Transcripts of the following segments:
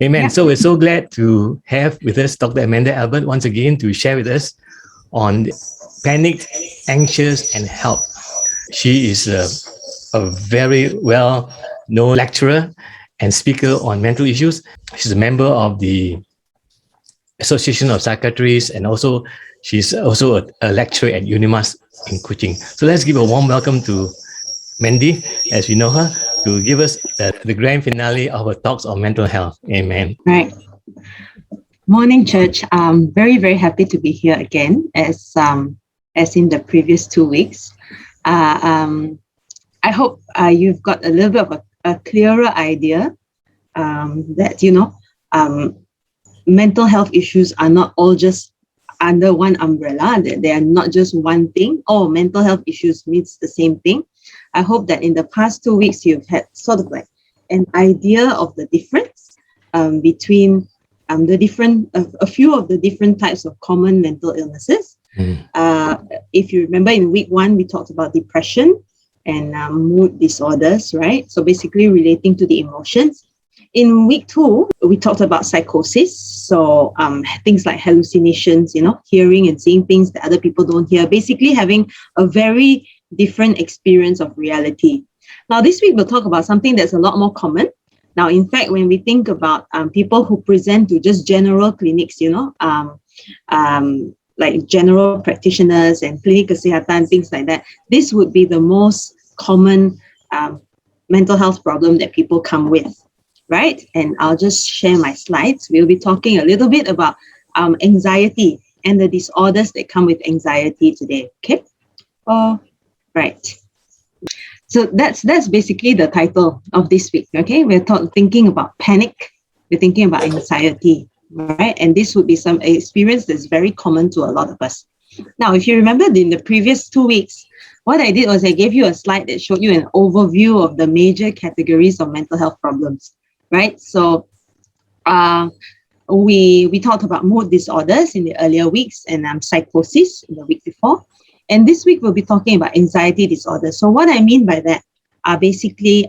Amen. Yeah. So we're so glad to have with us Dr. Amanda Albert once again to share with us on panicked, anxious, and help. She is a very well-known lecturer and speaker on mental issues. She's a member of the Association of Psychiatrists, and also she's also a lecturer at UNIMAS in Kuching. So let's give a warm welcome to Mandy, as we know her, to give us the grand finale of her talks on mental health. Amen. Right. Morning, church. I'm very, very happy to be here again, as in the previous 2 weeks. I hope you've got a little bit of a clearer idea that, mental health issues are not all just under one umbrella. They are not just one thing. Oh, mental health issues means the same thing. I hope that in the past 2 weeks, you've had sort of like an idea of the difference between a few of the different types of common mental illnesses. If you remember, in week 1, we talked about depression and mood disorders, right? So basically relating to the emotions. In week 2, we talked about psychosis. So things like hallucinations, hearing and seeing things that other people don't hear, basically having a very different experience of reality. Now, this week, we'll talk about something that's a lot more common. Now, in fact, when we think about people who present to just general clinics, like general practitioners and clinic kesihatan, things like that, this would be the most common mental health problem that people come with, right? And I'll just share my slides. We'll be talking a little bit about anxiety and the disorders that come with anxiety today, okay? Right. So that's basically the title of this week, okay? We're thinking about panic, we're thinking about anxiety, right? And this would be some experience that's very common to a lot of us. Now, if you remember in the previous 2 weeks, what I did was I gave you a slide that showed you an overview of the major categories of mental health problems, right? So we talked about mood disorders in the earlier weeks and psychosis in the week before. And this week, we'll be talking about anxiety disorders. So what I mean by that are basically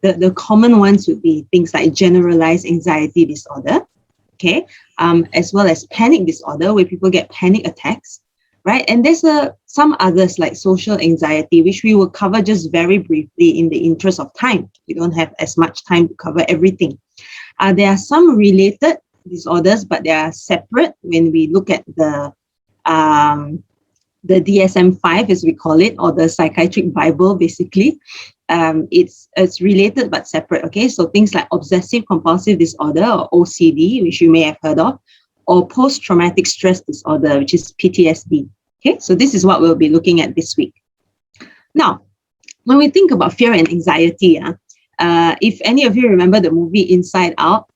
the common ones would be things like generalized anxiety disorder, okay, as well as panic disorder, where people get panic attacks, right? And there's some others like social anxiety, which we will cover just very briefly in the interest of time. We don't have as much time to cover everything. There are some related disorders, but they are separate when we look at the DSM-5, as we call it, or the psychiatric Bible, basically. It's related but separate, okay? So things like obsessive compulsive disorder, or OCD, which you may have heard of, or post-traumatic stress disorder, which is PTSD, okay? So this is what we'll be looking at this week. Now, when we think about fear and anxiety, if any of you remember the movie Inside Out,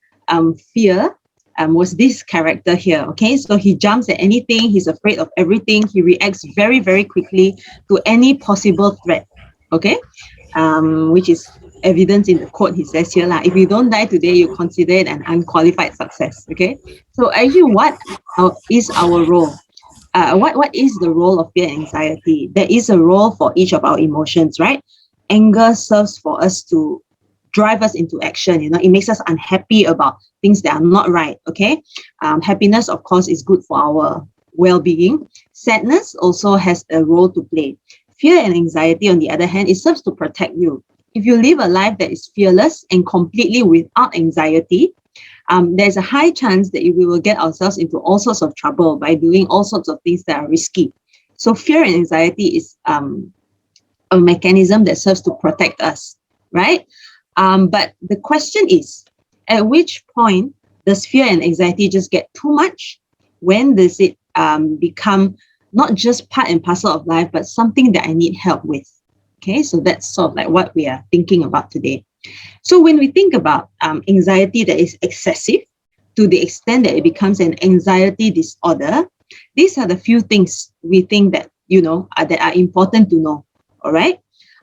fear was this character here, okay? So he jumps at anything, he's afraid of everything, he reacts very, very quickly to any possible threat, okay? Which is evidence in the quote he says here, if you don't die today, you consider it an unqualified success, okay? So actually, what is our role? What is the role of fear and anxiety? There is a role for each of our emotions, right? Anger serves for us to drive us into action. It makes us unhappy about things that are not right, okay? Happiness, of course, is good for our well-being. Sadness also has a role to play. Fear and anxiety, on the other hand, it serves to protect you. If you live a life that is fearless and completely without anxiety, there's a high chance that we will get ourselves into all sorts of trouble by doing all sorts of things that are risky. So fear and anxiety is a mechanism that serves to protect us, right? But the question is, at which point does fear and anxiety just get too much? When does it become not just part and parcel of life, but something that I need help with? Okay, so that's sort of like what we are thinking about today. So when we think about anxiety that is excessive to the extent that it becomes an anxiety disorder, these are the few things we think that, that are important to know, all right?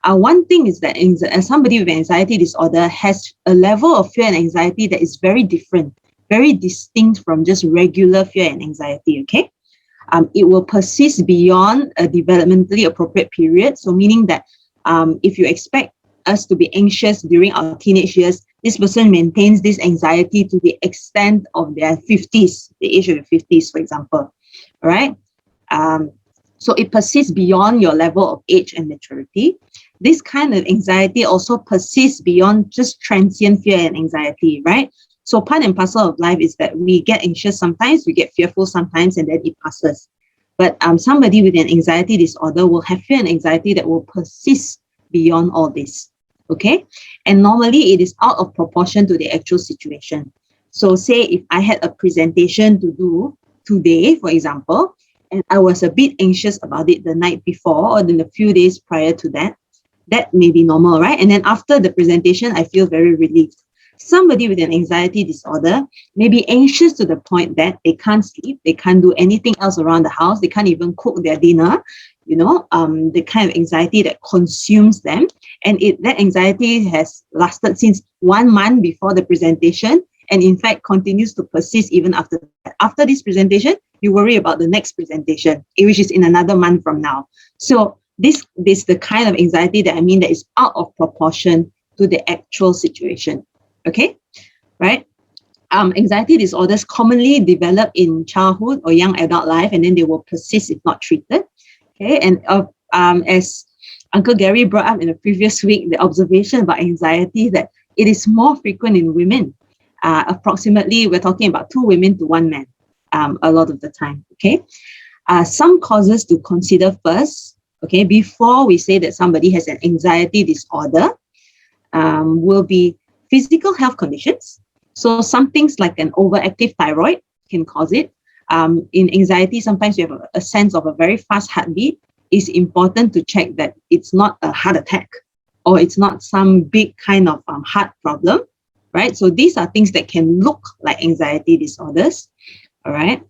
One thing is that somebody with anxiety disorder has a level of fear and anxiety that is very different, very distinct from just regular fear and anxiety, okay? It will persist beyond a developmentally appropriate period. So meaning that if you expect us to be anxious during our teenage years, this person maintains this anxiety to the extent of their 50s, the age of the 50s, for example, all right? So it persists beyond your level of age and maturity. This kind of anxiety also persists beyond just transient fear and anxiety, right? So part and parcel of life is that we get anxious sometimes, we get fearful sometimes, and then it passes. But somebody with an anxiety disorder will have fear and anxiety that will persist beyond all this, okay? And normally it is out of proportion to the actual situation. So say if I had a presentation to do today, for example, and I was a bit anxious about it the night before or then a few days prior to that, that may be normal, right? And then after the presentation, I feel very relieved. Somebody with an anxiety disorder may be anxious to the point that they can't sleep, they can't do anything else around the house, they can't even cook their dinner, the kind of anxiety that consumes them. And that anxiety has lasted since 1 month before the presentation, and in fact continues to persist even after that. After this presentation, you worry about the next presentation, which is in another month from now. So this is the kind of anxiety that I mean that is out of proportion to the actual situation. Okay, right? Anxiety disorders commonly develop in childhood or young adult life, and then they will persist if not treated. Okay, and as Uncle Gary brought up in the previous week, the observation about anxiety that it is more frequent in women. Approximately, we're talking about 2 women to 1 man a lot of the time. Okay, some causes to consider first. Okay, before we say that somebody has an anxiety disorder, will be physical health conditions. So some things like an overactive thyroid can cause it. In anxiety, sometimes you have a sense of a very fast heartbeat. It's important to check that it's not a heart attack or it's not some big kind of heart problem, right? So these are things that can look like anxiety disorders, all right?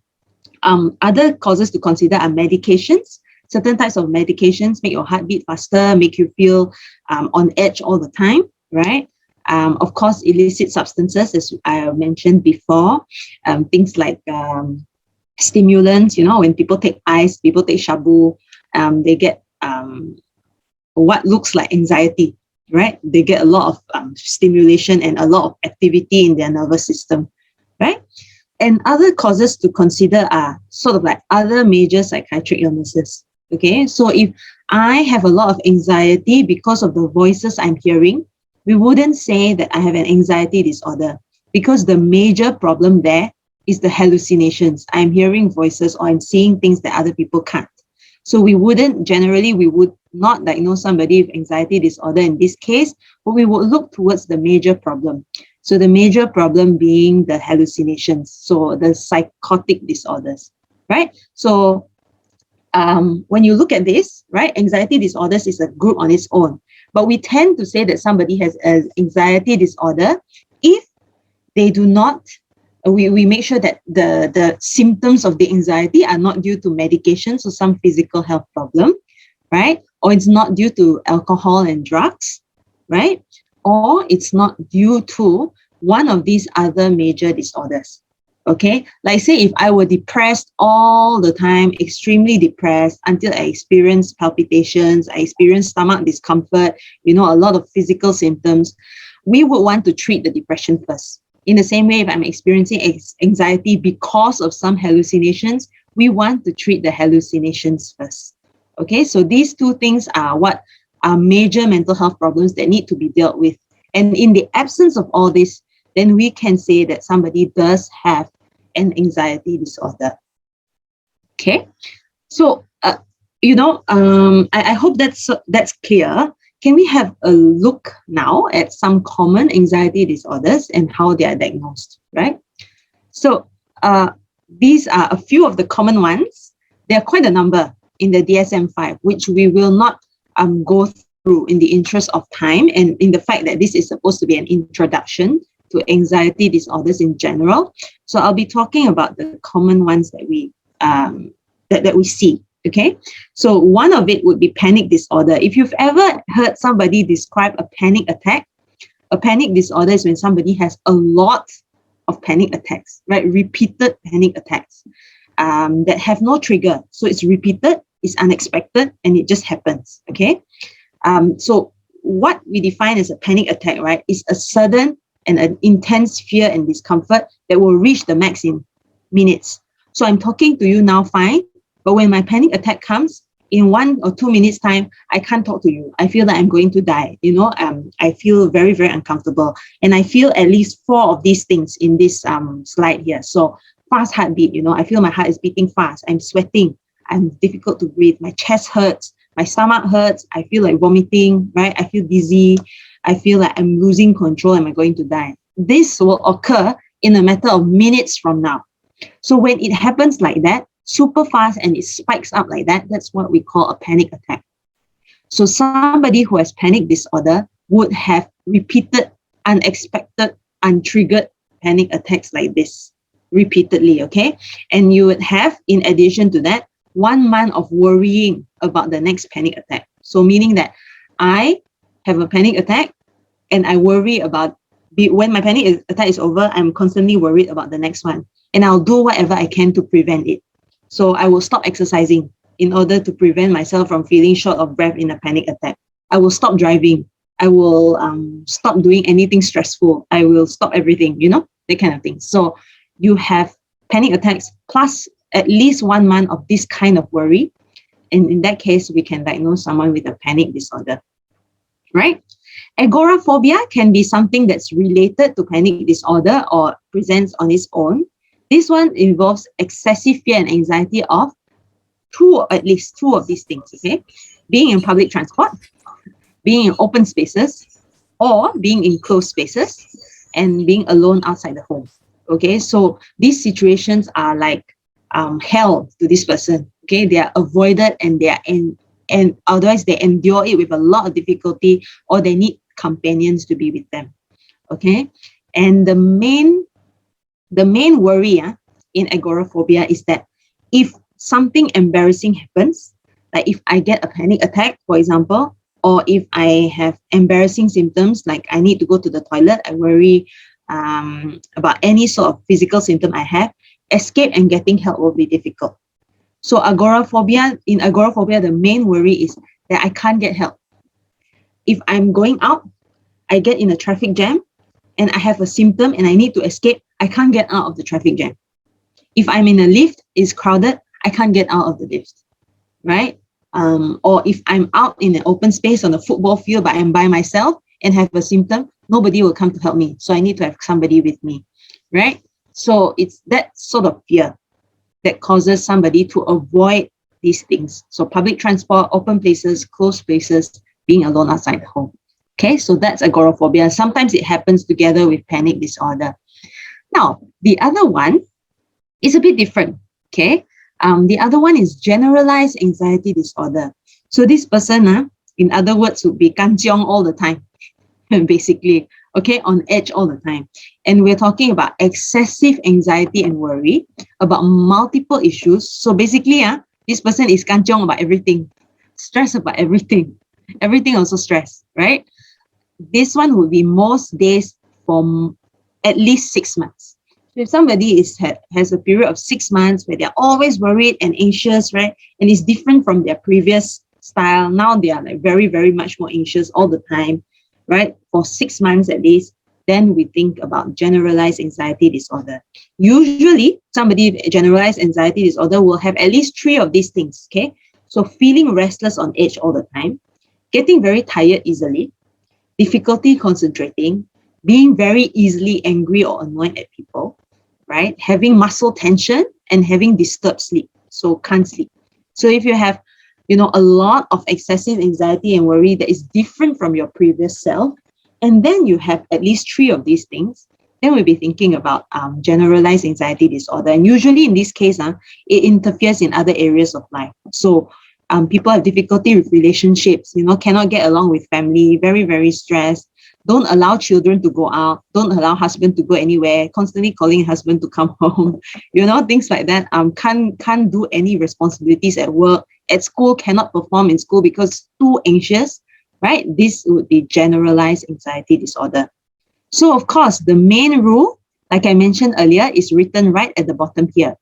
Other causes to consider are medications. Certain types of medications make your heart beat faster, make you feel on edge all the time, right? Of course, illicit substances, as I mentioned before, things like stimulants, when people take ice, people take shabu, they get what looks like anxiety, right? They get a lot of stimulation and a lot of activity in their nervous system, right? And other causes to consider are sort of like other major psychiatric illnesses, okay? So if I have a lot of anxiety because of the voices I'm hearing, we wouldn't say that I have an anxiety disorder, because the major problem there is the hallucinations. I'm hearing voices or I'm seeing things that other people can't. So we would not diagnose somebody with anxiety disorder in this case, but we would look towards the major problem. So the major problem being the hallucinations, so the psychotic disorders, right? So when you look at this, right, anxiety disorders is a group on its own. But we tend to say that somebody has an anxiety disorder if they do not, we make sure that the symptoms of the anxiety are not due to medications or some physical health problem, right? Or it's not due to alcohol and drugs, right? Or it's not due to one of these other major disorders. Okay, like say if I were depressed all the time, extremely depressed until I experienced palpitations, I experienced stomach discomfort, a lot of physical symptoms, we would want to treat the depression first. In the same way, if I'm experiencing anxiety because of some hallucinations, we want to treat the hallucinations first. Okay, so these 2 things are what are major mental health problems that need to be dealt with. And in the absence of all this, then we can say that somebody does have an anxiety disorder. Okay, so I hope that's clear. Can we have a look now at some common anxiety disorders and how they are diagnosed, right? So these are a few of the common ones. There are quite a number in the DSM-5, which we will not go through in the interest of time and in the fact that this is supposed to be an introduction to anxiety disorders in general. So I'll be talking about the common ones that we see. Okay, so one of it would be panic disorder. If you've ever heard somebody describe a panic disorder is when somebody has a lot of panic attacks, right? Repeated panic attacks that have no trigger. So it's repeated, it's unexpected, and it just happens. Okay, so what we define as a panic attack, right, is a sudden and an intense fear and discomfort that will reach the max in minutes. So I'm talking to you now fine, but when my panic attack comes, in 1 or 2 minutes time, I can't talk to you. I feel that I'm going to die. I feel very, very uncomfortable. And I feel at least 4 of these things in this slide here. So fast heartbeat, I feel my heart is beating fast. I'm sweating. I'm difficult to breathe. My chest hurts. My stomach hurts. I feel like vomiting, right? I feel dizzy. I feel like I'm losing control. Am I going to die? This will occur in a matter of minutes from now. So when it happens like that, super fast, and it spikes up like that, that's what we call a panic attack. So somebody who has panic disorder would have repeated, unexpected, untriggered panic attacks like this repeatedly, okay? And you would have, in addition to that, 1 month of worrying about the next panic attack. So meaning that I have a panic attack and I worry about, when my panic attack is over, I'm constantly worried about the next one. And I'll do whatever I can to prevent it. So I will stop exercising in order to prevent myself from feeling short of breath in a panic attack. I will stop driving. I will stop doing anything stressful. I will stop everything, that kind of thing. So you have panic attacks plus at least 1 month of this kind of worry. And in that case, we can diagnose someone with a panic disorder, right? Agoraphobia can be something that's related to panic disorder or presents on its own. This one involves excessive fear and anxiety of at least two of these things, okay? Being in public transport, being in open spaces, or being in closed spaces, and being alone outside the home, okay? So these situations are like hell to this person, okay? They are avoided and they are and otherwise they endure it with a lot of difficulty, or they need companions to be with them, okay? And the main worry in agoraphobia is that if something embarrassing happens, like if I get a panic attack, for example, or if I have embarrassing symptoms, like I need to go to the toilet, I worry about any sort of physical symptom I have, escape and getting help will be difficult. So in agoraphobia, the main worry is that I can't get help. If I'm going out, I get in a traffic jam, and I have a symptom and I need to escape, I can't get out of the traffic jam. If I'm in a lift, it's crowded, I can't get out of the lift, right? Or if I'm out in an open space on a football field, but I'm by myself and have a symptom, nobody will come to help me. So I need to have somebody with me, right? So it's that sort of fear that causes somebody to avoid these things. So public transport, open places, closed places, being alone outside the home. Okay, so that's agoraphobia. Sometimes it happens together with panic disorder. Now, the other one is a bit different, okay? The other one is generalized anxiety disorder. So this person, in other words, would be kanjiong all the time, basically, okay, on edge all the time. And we're talking about excessive anxiety and worry about multiple issues. So basically, this person is kanjiong about everything, stress about everything also stress, right? This one would be most days for at least 6 months. So if somebody has a period of 6 months where they're always worried and anxious, right? And it's different from their previous style. Now they are like very, very much more anxious all the time, right? For 6 months at least, then we think about generalized anxiety disorder. Usually, somebody with generalized anxiety disorder will have at least 3 of these things, okay? So feeling restless on edge all the time, getting very tired easily, difficulty concentrating, being very easily angry or annoyed at people, right? Having muscle tension and having disturbed sleep. So can't sleep. So if you have, a lot of excessive anxiety and worry that is different from your previous self, and then you have at least 3 of these things, then we'll be thinking about generalized anxiety disorder. And usually in this case, it interferes in other areas of life. So people have difficulty with relationships, cannot get along with family, very, very stressed, don't allow children to go out, don't allow husband to go anywhere, constantly calling husband to come home, things like that. Can't do any responsibilities at work, at school, cannot perform in school because too anxious, right? This would be generalized anxiety disorder. So of course, the main rule, like I mentioned earlier, is written right at the bottom here,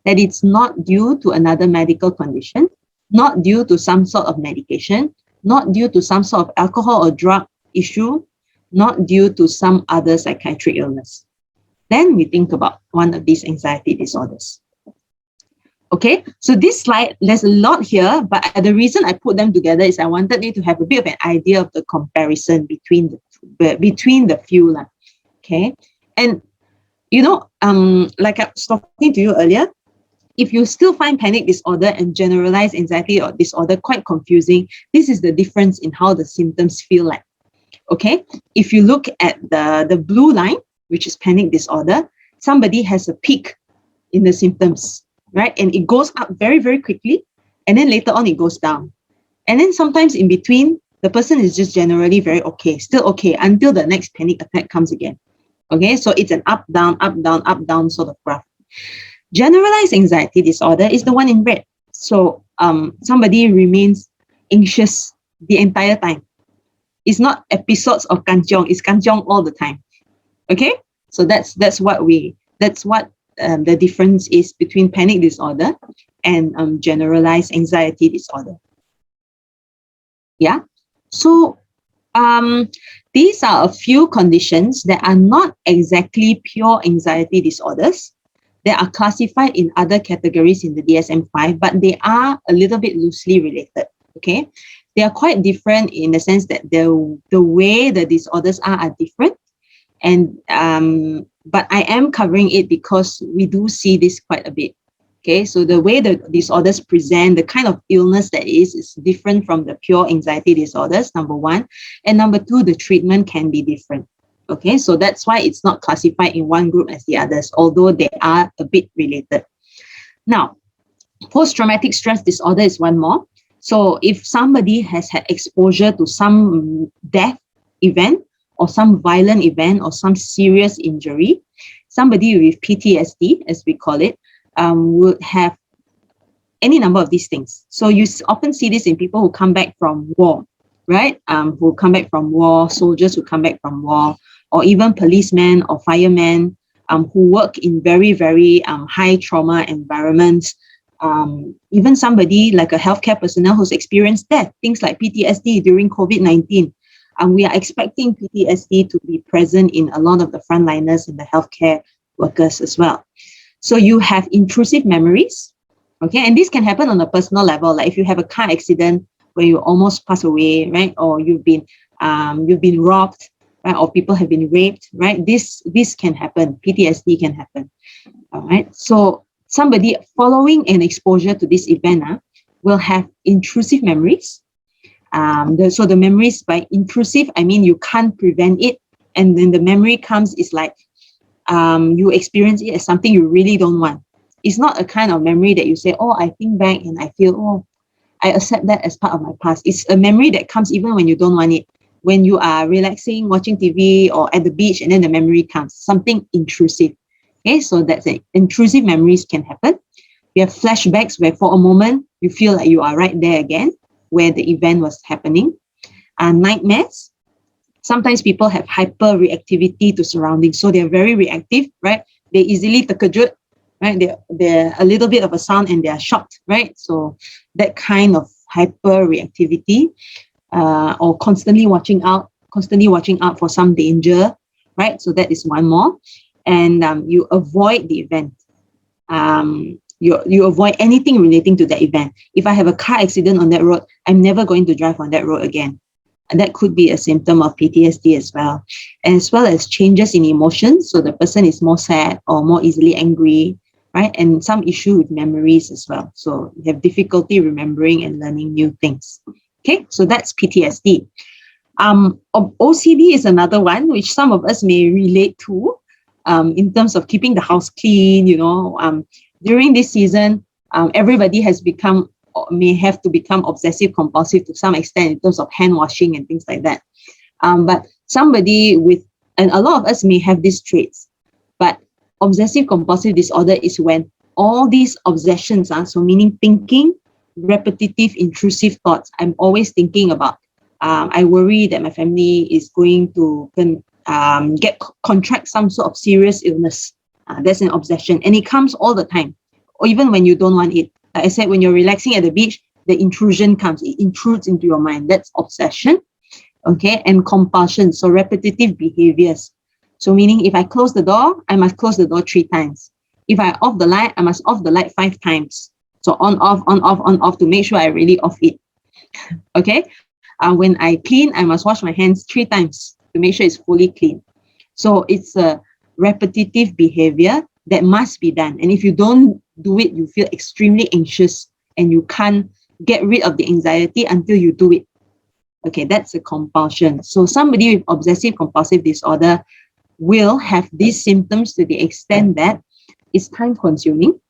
that it's not due to another medical condition, not due to some sort of medication, not due to some sort of alcohol or drug issue, not due to some other psychiatric illness. Then we think about one of these anxiety disorders. Okay, so this slide, there's a lot here, but the reason I put them together is I wanted you to have a bit of an idea of the comparison between the few. Okay, and like I was talking to you earlier, if you still find panic disorder and generalized anxiety or disorder quite confusing, this is the difference in how the symptoms feel like. Okay, if you look at the blue line, which is panic disorder, somebody has a peak in the symptoms, right? And it goes up very, very quickly. And then later on, it goes down. And then sometimes in between, the person is just generally very okay, still okay, until the next panic attack comes again. Okay, so it's an up, down, up, down, up, down sort of graph. Generalized anxiety disorder is the one in red. So somebody remains anxious the entire time. It's not episodes of kanchiong, it's kanchiong all the time. Okay, so that's what the difference is between panic disorder and generalized anxiety disorder. Yeah, so these are a few conditions that are not exactly pure anxiety disorders. They are classified in other categories in the DSM-5, but they are a little bit loosely related. Okay, they are quite different in the sense that the way the disorders are different. And but I am covering it because we do see this quite a bit. Okay, so the way the disorders present, the kind of illness that is different from the pure anxiety disorders, number one. And number two, the treatment can be different. Okay, so that's why it's not classified in one group as the others, although they are a bit related. Now, post-traumatic stress disorder is one more. So if somebody has had exposure to some death event, or some violent event, or some serious injury, somebody with PTSD, as we call it, would have any number of these things. So you often see this in people who come back from war, right? Who come back from war, soldiers who come back from war, or even policemen or firemen who work in very, very high trauma environments. Even somebody like a healthcare personnel who's experienced death, things like PTSD during COVID-19. We are expecting PTSD to be present in a lot of the frontliners and the healthcare workers as well. So you have intrusive memories, okay? And this can happen on a personal level, like if you have a car accident where you almost pass away, right? Or you've been robbed, right? Or people have been raped, right? This can happen. PTSD can happen, all right? So somebody following an exposure to this event will have intrusive memories. So the memories, by intrusive, I mean you can't prevent it, and then the memory comes is like you experience it as something you really don't want. It's not a kind of memory that you say, oh, I think back and I feel, oh, I accept that as part of my past. It's a memory that comes even when you don't want it. When you are relaxing, watching TV or at the beach, and then the memory comes, something intrusive. Okay, so that's it. Intrusive memories can happen. You have flashbacks where for a moment you feel like you are right there again, where the event was happening. Nightmares. Sometimes people have hyper reactivity to surroundings, so they're very reactive, right? They easily terkejut, right? They're a little bit of a sound and they are shocked, right? So that kind of hyper reactivity, or constantly watching out for some danger, right? So that is one more. And you avoid the event. You avoid anything relating to that event. If I have a car accident on that road, I'm never going to drive on that road again. And that could be a symptom of PTSD as well as changes in emotions. So the person is more sad or more easily angry, right? And some issue with memories as well. So you have difficulty remembering and learning new things. Okay, so that's PTSD. OCD is another one which some of us may relate to in terms of keeping the house clean. During this season, everybody may have to become obsessive compulsive to some extent in terms of hand washing and things like that. But and a lot of us may have these traits, but obsessive compulsive disorder is when all these obsessions so meaning thinking, repetitive, intrusive thoughts. I'm always thinking about, I worry that my family is going to contract some sort of serious illness. That's an obsession, and it comes all the time, or even when you don't want it. Like I said, when you're relaxing at the beach, the intrusion comes, it intrudes into your mind. That's obsession. okay, and compulsion, so repetitive behaviors. So meaning if I close the door, I must close the door 3 times. If I off the light, I must off the light 5 times. So on, off to make sure I really off it. Okay. When I clean, I must wash my hands 3 times to make sure it's fully clean. So it's a repetitive behavior that must be done. And if you don't do it, you feel extremely anxious and you can't get rid of the anxiety until you do it. Okay, that's a compulsion. So somebody with obsessive compulsive disorder will have these symptoms to the extent that it's time consuming.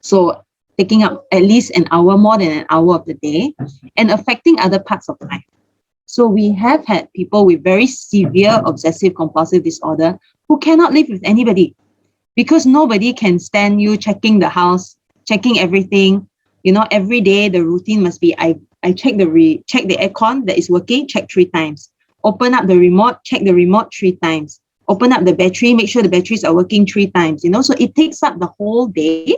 So taking up at least an hour, more than an hour of the day, and affecting other parts of life. So we have had people with very severe obsessive compulsive disorder who cannot live with anybody because nobody can stand you checking the house, checking everything. You know, every day the routine must be I check the aircon that is working, check 3 times. Open up the remote, check the remote 3 times. Open up the battery, make sure the batteries are working 3 times. You know, so it takes up the whole day.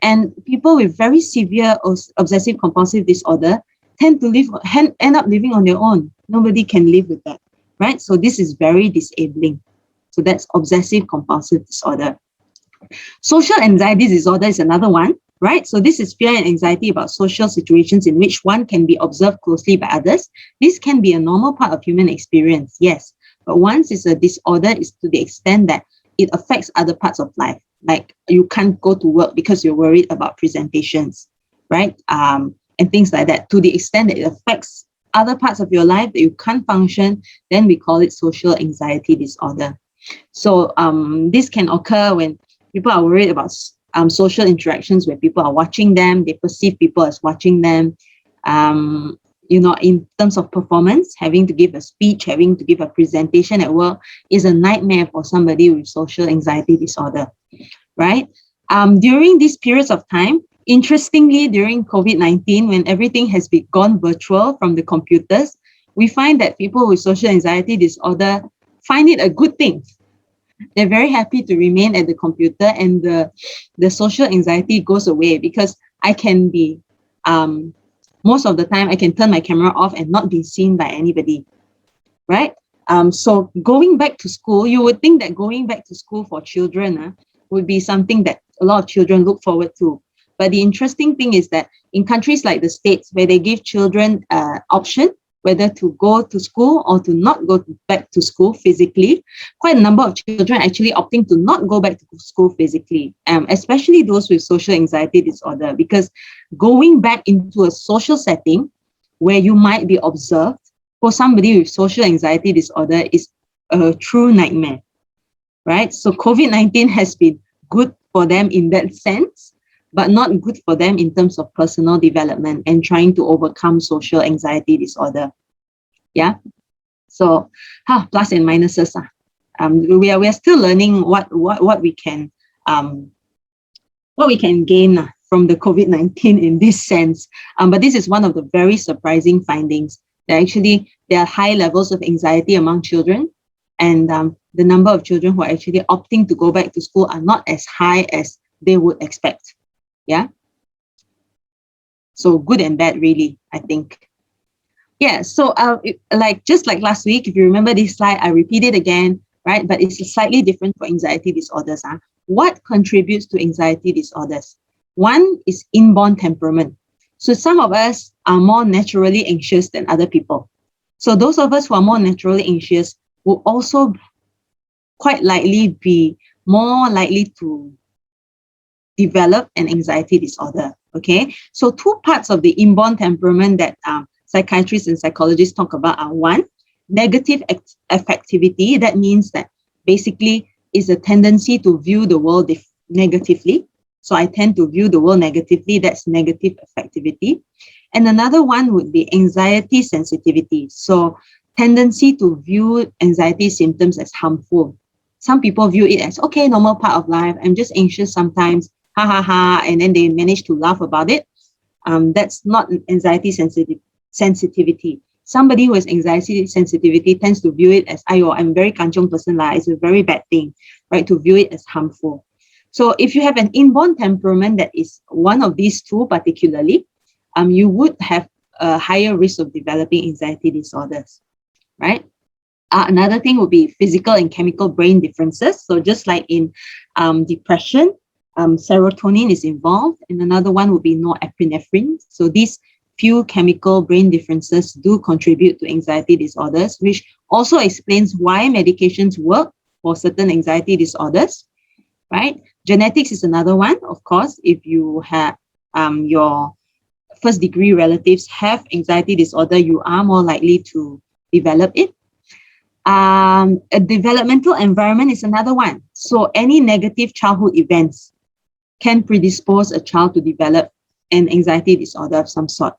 And people with very severe obsessive compulsive disorder tend to end up living on their own. Nobody can live with that, right? So this is very disabling. So that's obsessive compulsive disorder. Social anxiety disorder is another one, right? So this is fear and anxiety about social situations in which one can be observed closely by others. This can be a normal part of human experience, yes. But once it's a disorder, it's to the extent that it affects other parts of life. Like you can't go to work because you're worried about presentations, right? And things like that. To the extent that it affects other parts of your life that you can't function, then we call it social anxiety disorder. So this can occur when people are worried about social interactions where people are watching them, they perceive people as watching them. In terms of performance, having to give a speech, having to give a presentation at work is a nightmare for somebody with social anxiety disorder, right? During these periods of time, interestingly, during COVID-19, when everything has gone virtual from the computers, we find that people with social anxiety disorder find it a good thing. They're very happy to remain at the computer, and the social anxiety goes away because I can be, most of the time, I can turn my camera off and not be seen by anybody, right? So going back to school, you would think that going back to school for children would be something that a lot of children look forward to. But the interesting thing is that in countries like the States, where they give children option whether to go to school or to not go back to school physically, quite a number of children actually opting to not go back to school physically, especially those with social anxiety disorder, because going back into a social setting where you might be observed for somebody with social anxiety disorder is a true nightmare, right? So COVID-19 has been good for them in that sense, but not good for them in terms of personal development and trying to overcome social anxiety disorder. Yeah. So, plus and minuses. We are still learning what we can gain from the COVID-19 in this sense. But this is one of the very surprising findings that actually there are high levels of anxiety among children, and the number of children who are actually opting to go back to school are not as high as they would expect. Yeah. So good and bad, really, I think. Yeah. So just like last week, if you remember this slide, I repeat it again, right? But it's slightly different for anxiety disorders. What contributes to anxiety disorders? One is inborn temperament. So some of us are more naturally anxious than other people. So those of us who are more naturally anxious will also quite likely be more likely to develop an anxiety disorder. Okay, so 2 parts of the inborn temperament that psychiatrists and psychologists talk about are: one, negative affectivity. That means that basically is a tendency to view the world negatively. So I tend to view the world negatively. That's negative affectivity. And another one would be anxiety sensitivity. So tendency to view anxiety symptoms as harmful. Some people view it as, okay, normal part of life. I'm just anxious sometimes. Ha ha ha, and then they manage to laugh about it. That's not anxiety sensitivity. Somebody who has anxiety sensitivity tends to view it as, ayo, I'm a very kanchong person lah. It's a very bad thing, right? To view it as harmful. So if you have an inborn temperament that is one of these 2 particularly, you would have a higher risk of developing anxiety disorders. right? Another thing would be physical and chemical brain differences. So just like in depression, serotonin is involved, and another one would be norepinephrine. So these few chemical brain differences do contribute to anxiety disorders, which also explains why medications work for certain anxiety disorders, right? Genetics is another one, of course. If you have your first degree relatives have anxiety disorder, you are more likely to develop it. A developmental environment is another one. So any negative childhood events can predispose a child to develop an anxiety disorder of some sort.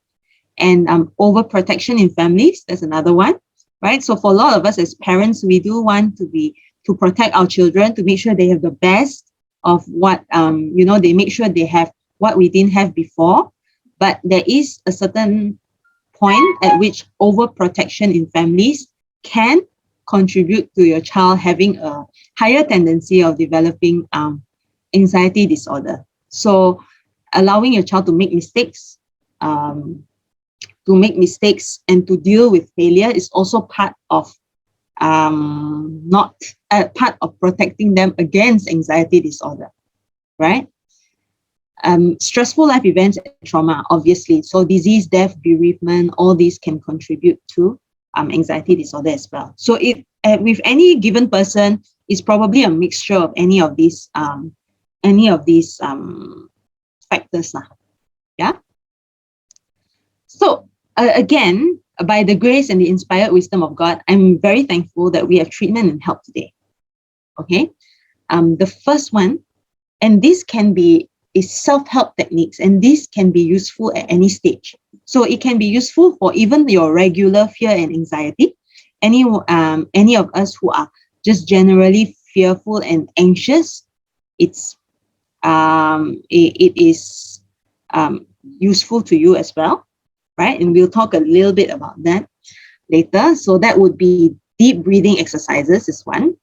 And overprotection in families, that's another one, right? So for a lot of us as parents, we do want to protect our children, to make sure they have the best of what, they make sure they have what we didn't have before. But there is a certain point at which overprotection in families can contribute to your child having a higher tendency of developing anxiety disorder. So allowing your child to make mistakes, and to deal with failure is also part of not part of protecting them against anxiety disorder, right? Stressful life events and trauma, obviously. So disease, death, bereavement, all these can contribute to anxiety disorder as well. So with any given person, it's probably a mixture of any of these factors. Yeah. So again, by the grace and the inspired wisdom of God, I'm very thankful that we have treatment and help today. Okay. The first one, and this can be, is self-help techniques, and this can be useful at any stage. So it can be useful for even your regular fear and anxiety. Any of us who are just generally fearful and anxious, it is useful to you as well, right? And we'll talk a little bit about that later. So that would be deep breathing exercises is one.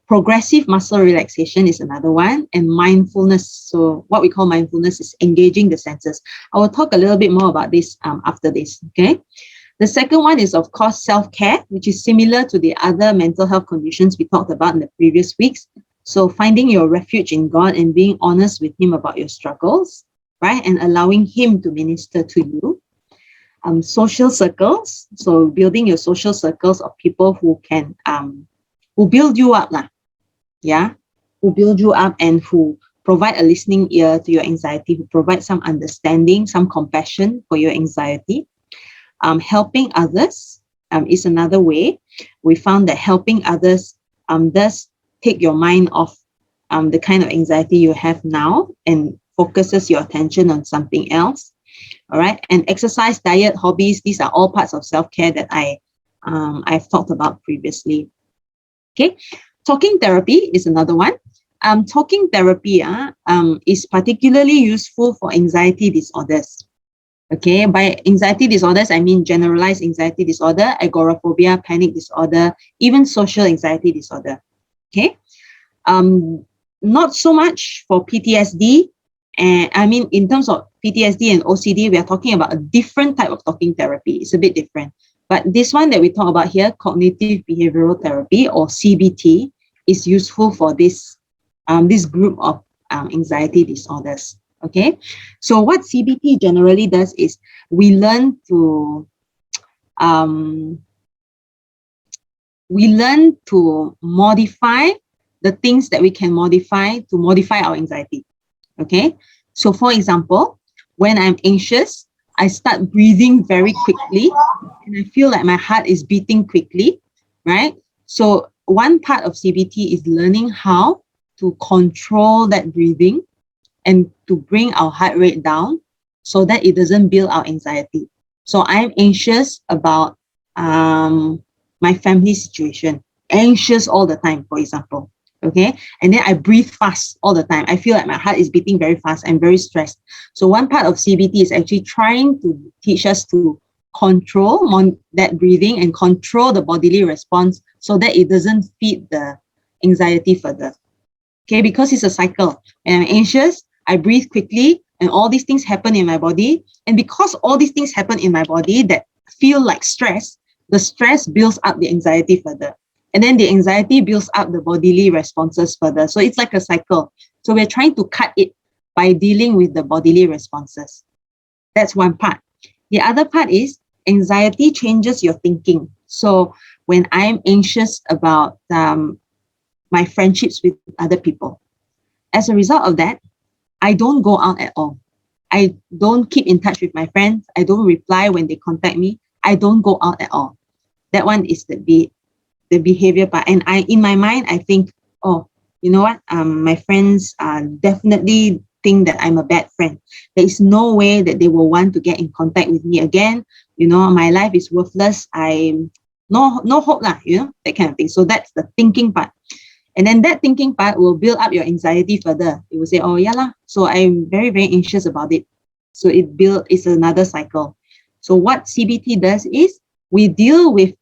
Progressive muscle relaxation is another one, and mindfulness. So what we call mindfulness is engaging the senses. I will talk a little bit more about this after this, okay? The second one is, of course, self-care, which is similar to the other mental health conditions we talked about in the previous weeks. So finding your refuge in God and being honest with Him about your struggles, right? And allowing Him to minister to you. Social circles, so building your social circles of people who can, who build you up, who build you up and who provide a listening ear to your anxiety, who provide some understanding, some compassion for your anxiety. Helping others is another way. We found that helping others does take your mind off the kind of anxiety you have now and focuses your attention on something else. All right. And exercise, diet, hobbies, these are all parts of self-care that I've talked about previously. Okay. Talking therapy is another one. Talking therapy is particularly useful for anxiety disorders. Okay, by anxiety disorders, I mean generalized anxiety disorder, agoraphobia, panic disorder, even social anxiety disorder. Okay, not so much for PTSD. And I mean, in terms of PTSD and OCD, we are talking about a different type of talking therapy. It's a bit different. But this one that we talk about here, cognitive behavioral therapy or CBT, is useful for this group of anxiety disorders. Okay, so what CBT generally does is we learn to modify the things that we can modify to modify our anxiety. Okay, so for example, when I'm anxious, I start breathing very quickly and I feel like my heart is beating quickly, right? So one part of CBT is learning how to control that breathing and to bring our heart rate down so that it doesn't build our anxiety. So I'm anxious about my family situation, anxious all the time, for example. Okay, and then I breathe fast all the time. I feel like my heart is beating very fast. I'm very stressed. So one part of CBT is actually trying to teach us to control that breathing and control the bodily response so that it doesn't feed the anxiety further. Okay, because it's a cycle. When I'm anxious, I breathe quickly and all these things happen in my body. And because all these things happen in my body that feel like stress, the stress builds up the anxiety further. And then the anxiety builds up the bodily responses further. So it's like a cycle. So we're trying to cut it by dealing with the bodily responses. That's one part. The other part is anxiety changes your thinking. So when I'm anxious about my friendships with other people, as a result of that, I don't go out at all. I don't keep in touch with my friends. I don't reply when they contact me. I don't go out at all. That one is the behavior part. And in my mind, I think, oh, you know what? My friends definitely think that I'm a bad friend. There is no way that they will want to get in contact with me again. You know, my life is worthless. I'm no hope lah, you know, that kind of thing. So that's the thinking part. And then that thinking part will build up your anxiety further. It will say, oh, yeah lah. So I'm very, very anxious about it. So it's another cycle. So what CBT does is we deal with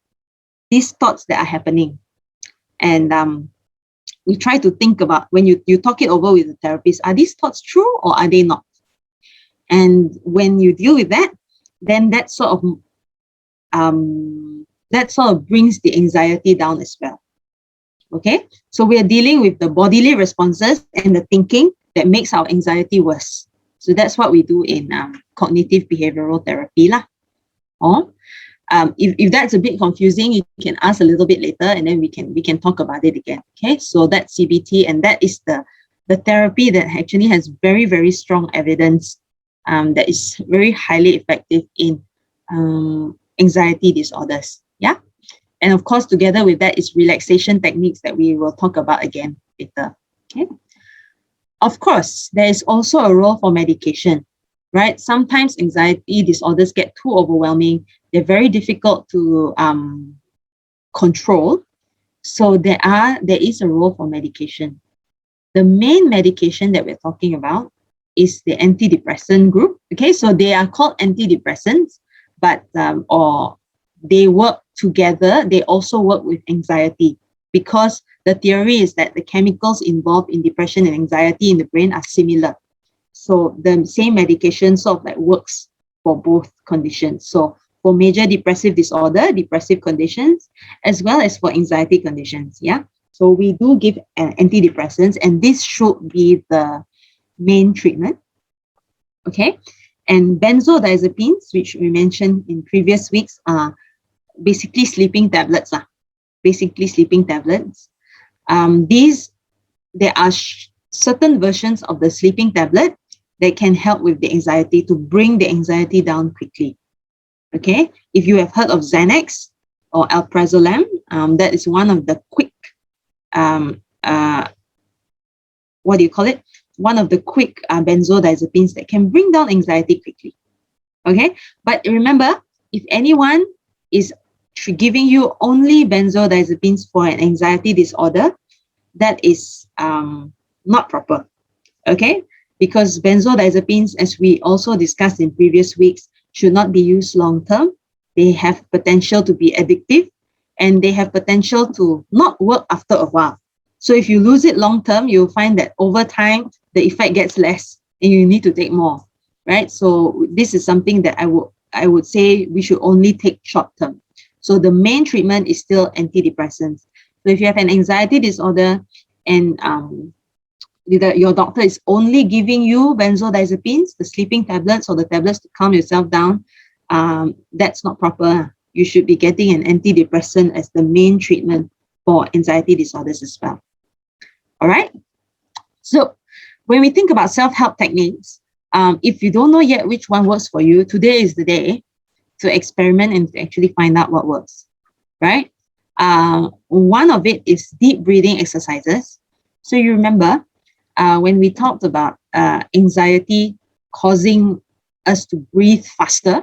these thoughts that are happening. And we try to think about, when you talk it over with the therapist, are these thoughts true or are they not? And when you deal with that, then that sort of brings the anxiety down as well. Okay, so we are dealing with the bodily responses and the thinking that makes our anxiety worse. So that's what we do in cognitive behavioral therapy lah. Or if that's a bit confusing, you can ask a little bit later, and then we can talk about it again. Okay, so that's CBT, and that is the therapy that actually has very, very strong evidence that is very highly effective in anxiety disorders. Yeah. And of course, together with that is relaxation techniques that we will talk about again later. Okay. Of course, there is also a role for medication, right? Sometimes anxiety disorders get too overwhelming. They're very difficult to control. So there is a role for medication. The main medication that we're talking about is the antidepressant group. Okay, so they are called antidepressants, but or they work together. They also work with anxiety, because the theory is that the chemicals involved in depression and anxiety in the brain are similar. So the same medication sort of like works for both conditions. So for major depressive disorder, depressive conditions, as well as for anxiety conditions. Yeah. So we do give antidepressants, and this should be the main treatment. Okay. And benzodiazepines, which we mentioned in previous weeks, are basically sleeping tablets. There are certain versions of the sleeping tablet that can help with the anxiety, to bring the anxiety down quickly. Okay, if you have heard of Xanax or alprazolam, that is one of the quick, one of the quick benzodiazepines that can bring down anxiety quickly. Okay, but remember, if anyone is giving you only benzodiazepines for an anxiety disorder, that is not proper. Okay, because benzodiazepines, as we also discussed in previous weeks, should not be used long-term. They have potential to be addictive, and they have potential to not work after a while. So if you lose it long-term, you'll find that over time, the effect gets less and you need to take more, right? So this is something that I would say we should only take short-term. So the main treatment is still antidepressants. So if you have an anxiety disorder and your doctor is only giving you benzodiazepines, the sleeping tablets or the tablets to calm yourself down, that's not proper. You should be getting an antidepressant as the main treatment for anxiety disorders as well. All right. So when we think about self-help techniques, if you don't know yet which one works for you, today is the day to experiment and to actually find out what works, right? One of it is deep breathing exercises. So you remember when we talked about anxiety causing us to breathe faster,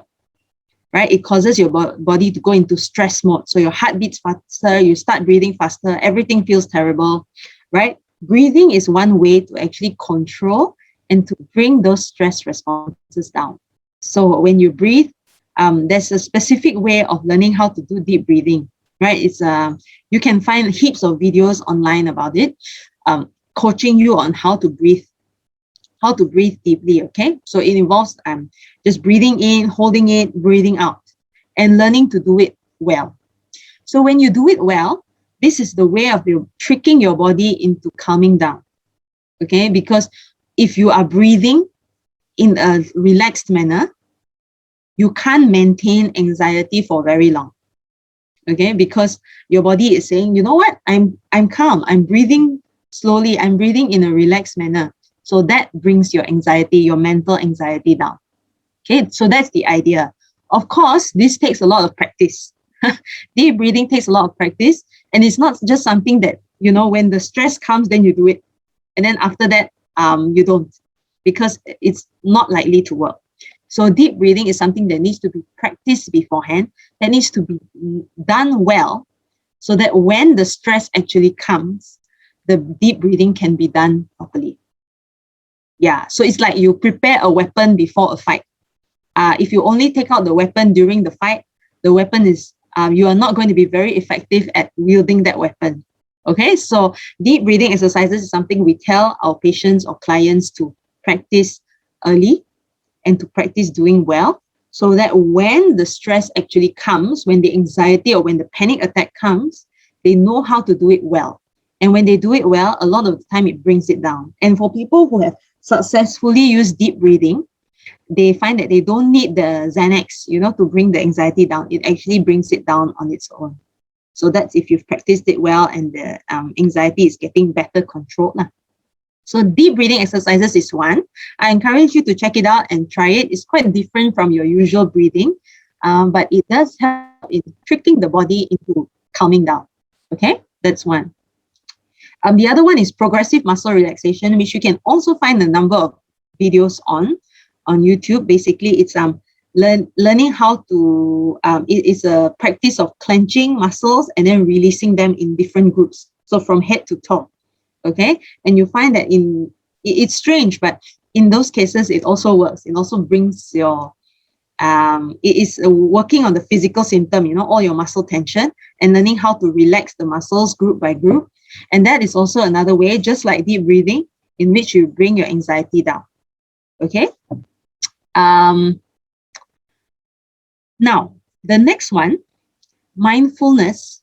right? It causes your body to go into stress mode. So your heart beats faster, you start breathing faster, everything feels terrible, right? Breathing is one way to actually control and to bring those stress responses down. So when you breathe, there's a specific way of learning how to do deep breathing, right? It's you can find heaps of videos online about it, coaching you on how to breathe deeply. Okay, so it involves just breathing in, holding it, breathing out, and learning to do it well. So when you do it well, this is the way of tricking your body into calming down. Okay, because if you are breathing in a relaxed manner, you can't maintain anxiety for very long. Okay, because your body is saying, you know what, I'm calm, I'm breathing slowly, I'm breathing in a relaxed manner. So that brings your anxiety, your mental anxiety down. Okay, so that's the idea. Of course, this takes a lot of practice. Deep breathing takes a lot of practice, and it's not just something that, you know, when the stress comes, then you do it, and then after that, you don't, because it's not likely to work. So deep breathing is something that needs to be practiced beforehand, that needs to be done well, so that when the stress actually comes, the deep breathing can be done properly. Yeah, so it's like you prepare a weapon before a fight. If you only take out the weapon during the fight, the weapon is, you are not going to be very effective at wielding that weapon. Okay, so deep breathing exercises is something we tell our patients or clients to practice early and to practice doing well, so that when the stress actually comes, when the anxiety or when the panic attack comes, they know how to do it well. And when they do it well, a lot of the time it brings it down. And for people who have successfully used deep breathing, they find that they don't need the Xanax, you know, to bring the anxiety down. It actually brings it down on its own. So that's if you've practiced it well and the anxiety is getting better controlled. So deep breathing exercises is one. I encourage you to check it out and try it. It's quite different from your usual breathing, but it does help in tricking the body into calming down. Okay, that's one. The other one is progressive muscle relaxation, which you can also find a number of videos on YouTube. Basically, it's learning how to, it is a practice of clenching muscles and then releasing them in different groups. So from head to toe. Okay, and you find that it's strange, but in those cases, it also works. It also brings your, it is working on the physical symptom, you know, all your muscle tension, and learning how to relax the muscles group by group. And that is also another way, just like deep breathing, in which you bring your anxiety down. Okay. Now, the next one, mindfulness.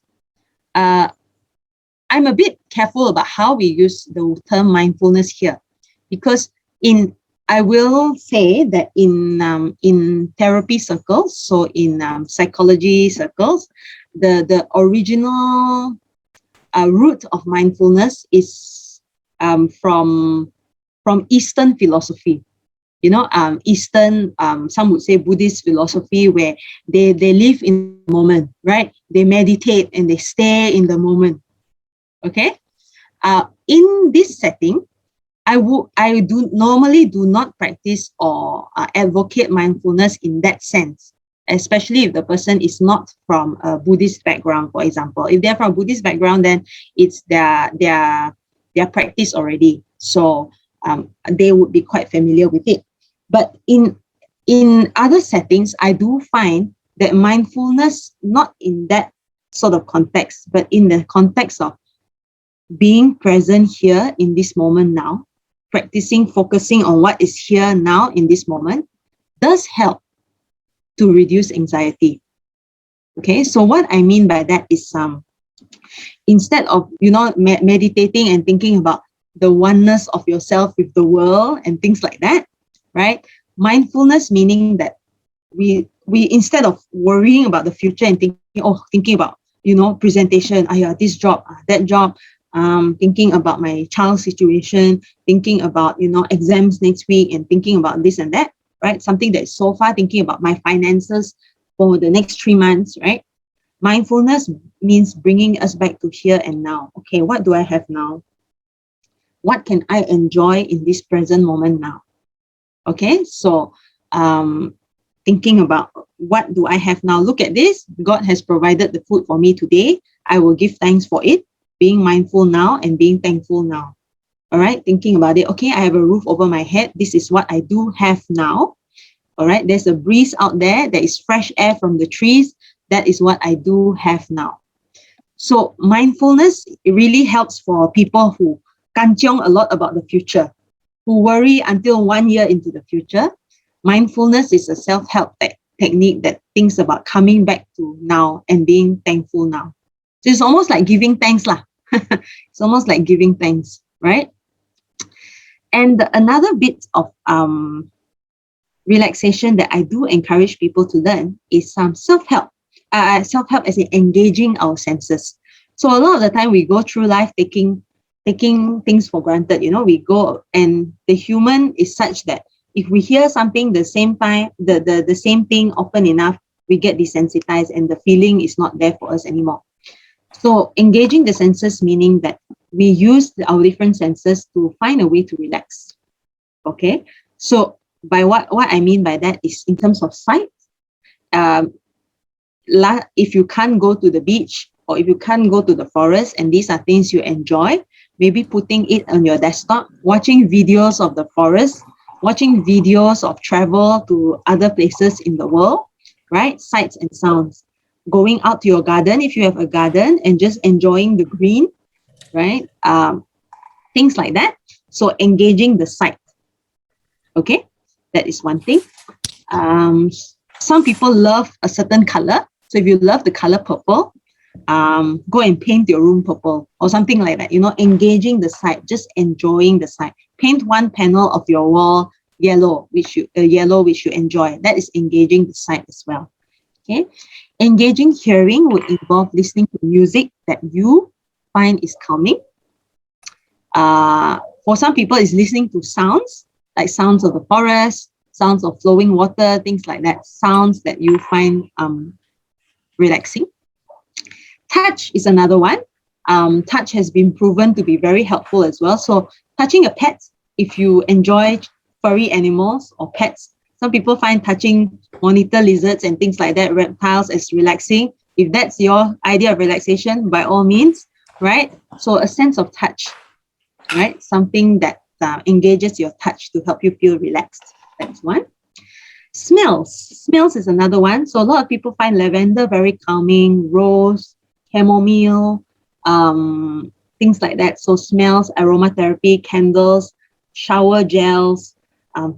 I'm a bit careful about how we use the term mindfulness here, because I will say that in therapy circles, so in psychology circles, the original root of mindfulness is from Eastern philosophy. You know, Eastern, some would say Buddhist philosophy, where they live in the moment, right? They meditate and they stay in the moment. Okay. In this setting, I normally do not practice or advocate mindfulness in that sense, especially if the person is not from a Buddhist background, for example. If they're from a Buddhist background, then it's their practice already. So they would be quite familiar with it. But in other settings, I do find that mindfulness, not in that sort of context, but in the context of being present here in this moment now, practicing focusing on what is here now in this moment, does help to reduce anxiety. Okay, so what I mean by that is instead of, you know, meditating and thinking about the oneness of yourself with the world and things like that, right? Mindfulness meaning that we instead of worrying about the future and thinking about, you know, presentation, this job, that job, thinking about my child's situation, thinking about, you know, exams next week, and thinking about this and that, right? Something that is so far, thinking about my finances for the next 3 months, right? Mindfulness means bringing us back to here and now. Okay, what do I have now? What can I enjoy in this present moment now? Okay, so thinking about what do I have now? Look at this. God has provided the food for me today. I will give thanks for it. Being mindful now and being thankful now. All right, thinking about it. Okay, I have a roof over my head. This is what I do have now. All right, there's a breeze out there. There is fresh air from the trees. That is what I do have now. So mindfulness, it really helps for people who kanchiong a lot about the future, who worry until 1 year into the future. Mindfulness is a self-help technique that thinks about coming back to now and being thankful now. So it's almost like giving thanks lah. It's almost like giving thanks, right? And another bit of relaxation that I do encourage people to learn is some self-help. Self-help as in engaging our senses. So a lot of the time we go through life taking things for granted. We go, and the human is such that if we hear something the same time, the same thing often enough, we get desensitized and the feeling is not there for us anymore. So engaging the senses, meaning that we use our different senses to find a way to relax. Okay, so by what I mean by that is in terms of sight. If you can't go to the beach or if you can't go to the forest and these are things you enjoy, maybe putting it on your desktop, watching videos of the forest, watching videos of travel to other places in the world, right? Sights and sounds. Going out to your garden if you have a garden and just enjoying the green, right? Things like that. So engaging the sight. Okay, that is one thing. Some people love a certain color. So if you love the color purple, go and paint your room purple or something like that. Engaging the sight, just enjoying the sight. Paint one panel of your wall yellow, which you enjoy. That is engaging the sight as well. Okay, engaging hearing would involve listening to music that you find is calming. For some people, it's listening to sounds, like sounds of the forest, sounds of flowing water, things like that, sounds that you find relaxing. Touch is another one. Touch has been proven to be very helpful as well. So touching a pet, if you enjoy furry animals or pets, some people find touching monitor lizards and things like that, reptiles, as relaxing. If that's your idea of relaxation, by all means, right? So a sense of touch, right? Something that engages your touch to help you feel relaxed. That's one. Smells is another one. So a lot of people find lavender very calming, rose, chamomile, things like that. So smells, aromatherapy, candles, shower gels,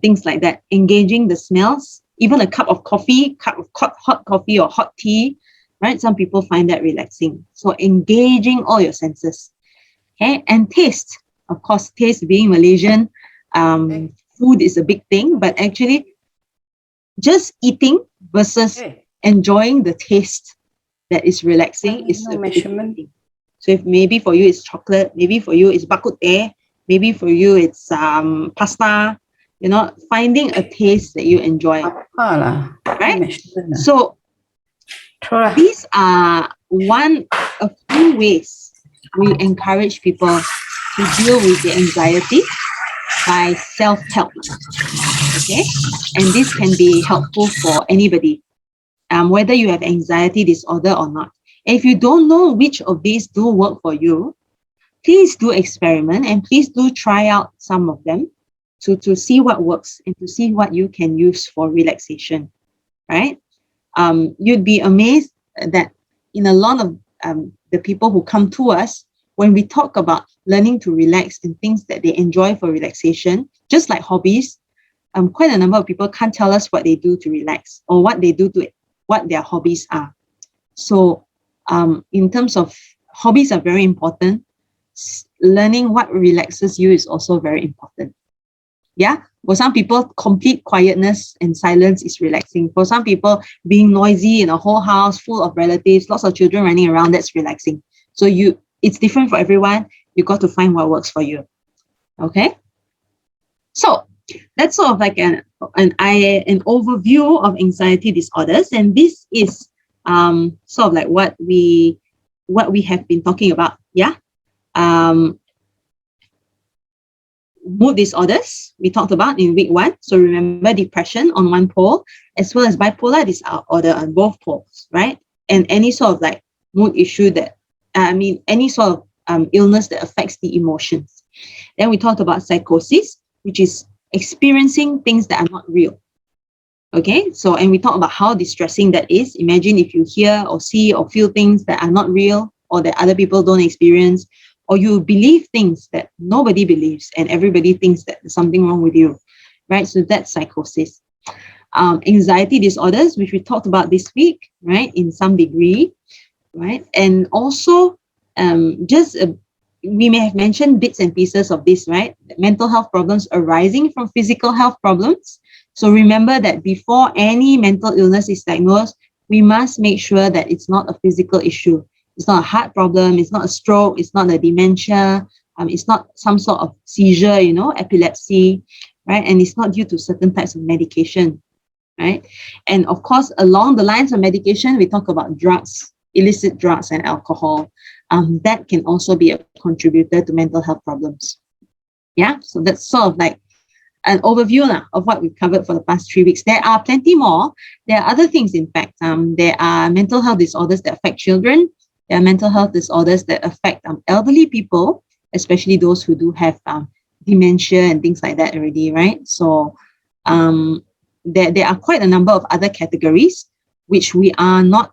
things like that. Engaging the smells, even a cup of coffee, hot coffee or hot tea, right? Some people find that relaxing. So engaging all your senses. Okay, and taste. Of course, taste, being Malaysian, food is a big thing, but actually just eating versus enjoying the taste that is relaxing is a big thing. So if maybe for you it's chocolate, maybe for you it's bak kut teh, maybe for you it's pasta, finding a taste that you enjoy, right? So these are a few ways we encourage people to deal with the anxiety by self-help. Okay, and this can be helpful for anybody, whether you have anxiety disorder or not. And if you don't know which of these do work for you, please do experiment and please do try out some of them to see what works and to see what you can use for relaxation, right? You'd be amazed that in a lot of the people who come to us, when we talk about learning to relax and things that they enjoy for relaxation, just like hobbies, quite a number of people can't tell us what they do to relax or what they do to it, what their hobbies are. So in terms of hobbies are very important. Learning what relaxes you is also very important. Yeah, for some people, complete quietness and silence is relaxing. For some people, being noisy in a whole house full of relatives, lots of children running around, that's relaxing. So it's different for everyone. You got to find what works for you. Okay. So that's sort of like an overview of anxiety disorders, and this is sort of like what we have been talking about. Yeah. Mood disorders we talked about in week 1. So remember, depression on one pole as well as bipolar disorder on both poles, right? And any sort of like mood issue that any sort of illness that affects the emotions. Then we talked about psychosis, which is experiencing things that are not real. Okay, so and we talked about how distressing that is. Imagine if you hear or see or feel things that are not real or that other people don't experience, or you believe things that nobody believes and everybody thinks that there's something wrong with you, right? So that's psychosis. Anxiety disorders, which we talked about this week, right, in some degree. right? And also, just we may have mentioned bits and pieces of this, right? Mental health problems arising from physical health problems. So remember that before any mental illness is diagnosed, we must make sure that it's not a physical issue. It's not a heart problem. It's not a stroke. It's not a dementia. It's not some sort of seizure, epilepsy, right? And it's not due to certain types of medication, right? And of course, along the lines of medication, we talk about drugs, illicit drugs and alcohol. That can also be a contributor to mental health problems. Yeah, so that's sort of like an overview of what we've covered for the past 3 weeks. There are plenty more. There are other things, in fact. There are mental health disorders that affect children. There are mental health disorders that affect elderly people, especially those who do have dementia and things like that already, right? So there are quite a number of other categories which we are not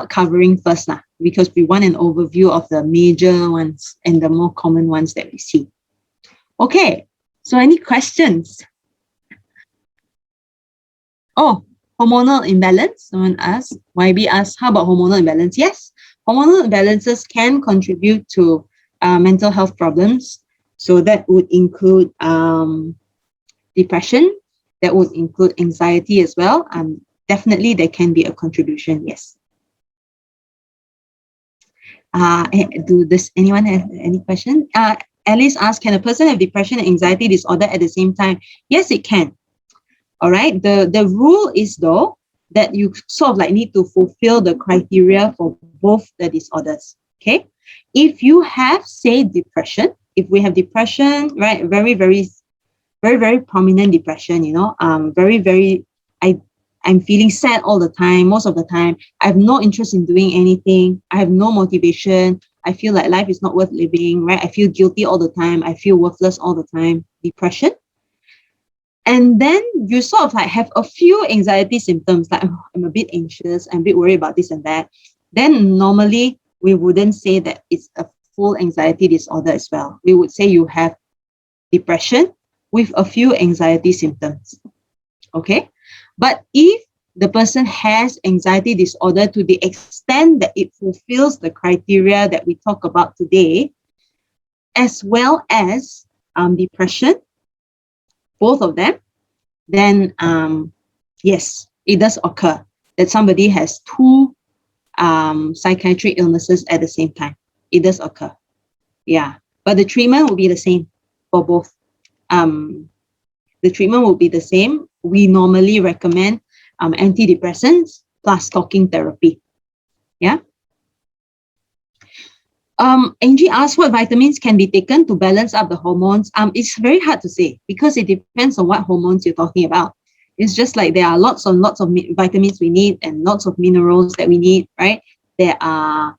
covering first, because we want an overview of the major ones and the more common ones that we see. Okay, so any questions? Oh, hormonal imbalance. Someone asked, YB asked, how about hormonal imbalance? Yes, hormonal imbalances can contribute to mental health problems. So that would include depression, that would include anxiety as well. Definitely there can be a contribution, yes. Does anyone have any question? Alice asked, can a person have depression and anxiety disorder at the same time? Yes, it can. All right. The rule is, though, that you sort of like need to fulfill the criteria for both the disorders. Okay. If you have, say, depression, if we have depression, right, very, very, very, very prominent depression, I'm feeling sad all the time, most of the time. I have no interest in doing anything. I have no motivation. I feel like life is not worth living, right? I feel guilty all the time. I feel worthless all the time. Depression. And then you sort of like have a few anxiety symptoms, like, oh, I'm a bit anxious, I'm a bit worried about this and that. Then normally we wouldn't say that it's a full anxiety disorder as well. We would say you have depression with a few anxiety symptoms. Okay. But if the person has anxiety disorder to the extent that it fulfills the criteria that we talk about today, as well as depression, both of them, then yes, it does occur that somebody has two psychiatric illnesses at the same time. It does occur. Yeah. But the treatment will be the same for both. The treatment will be the same. We normally recommend antidepressants plus talking therapy. Yeah. Angie asked what vitamins can be taken to balance up the hormones. It's very hard to say because it depends on what hormones you're talking about. It's just like there are lots and lots of vitamins we need and lots of minerals that we need, right? There are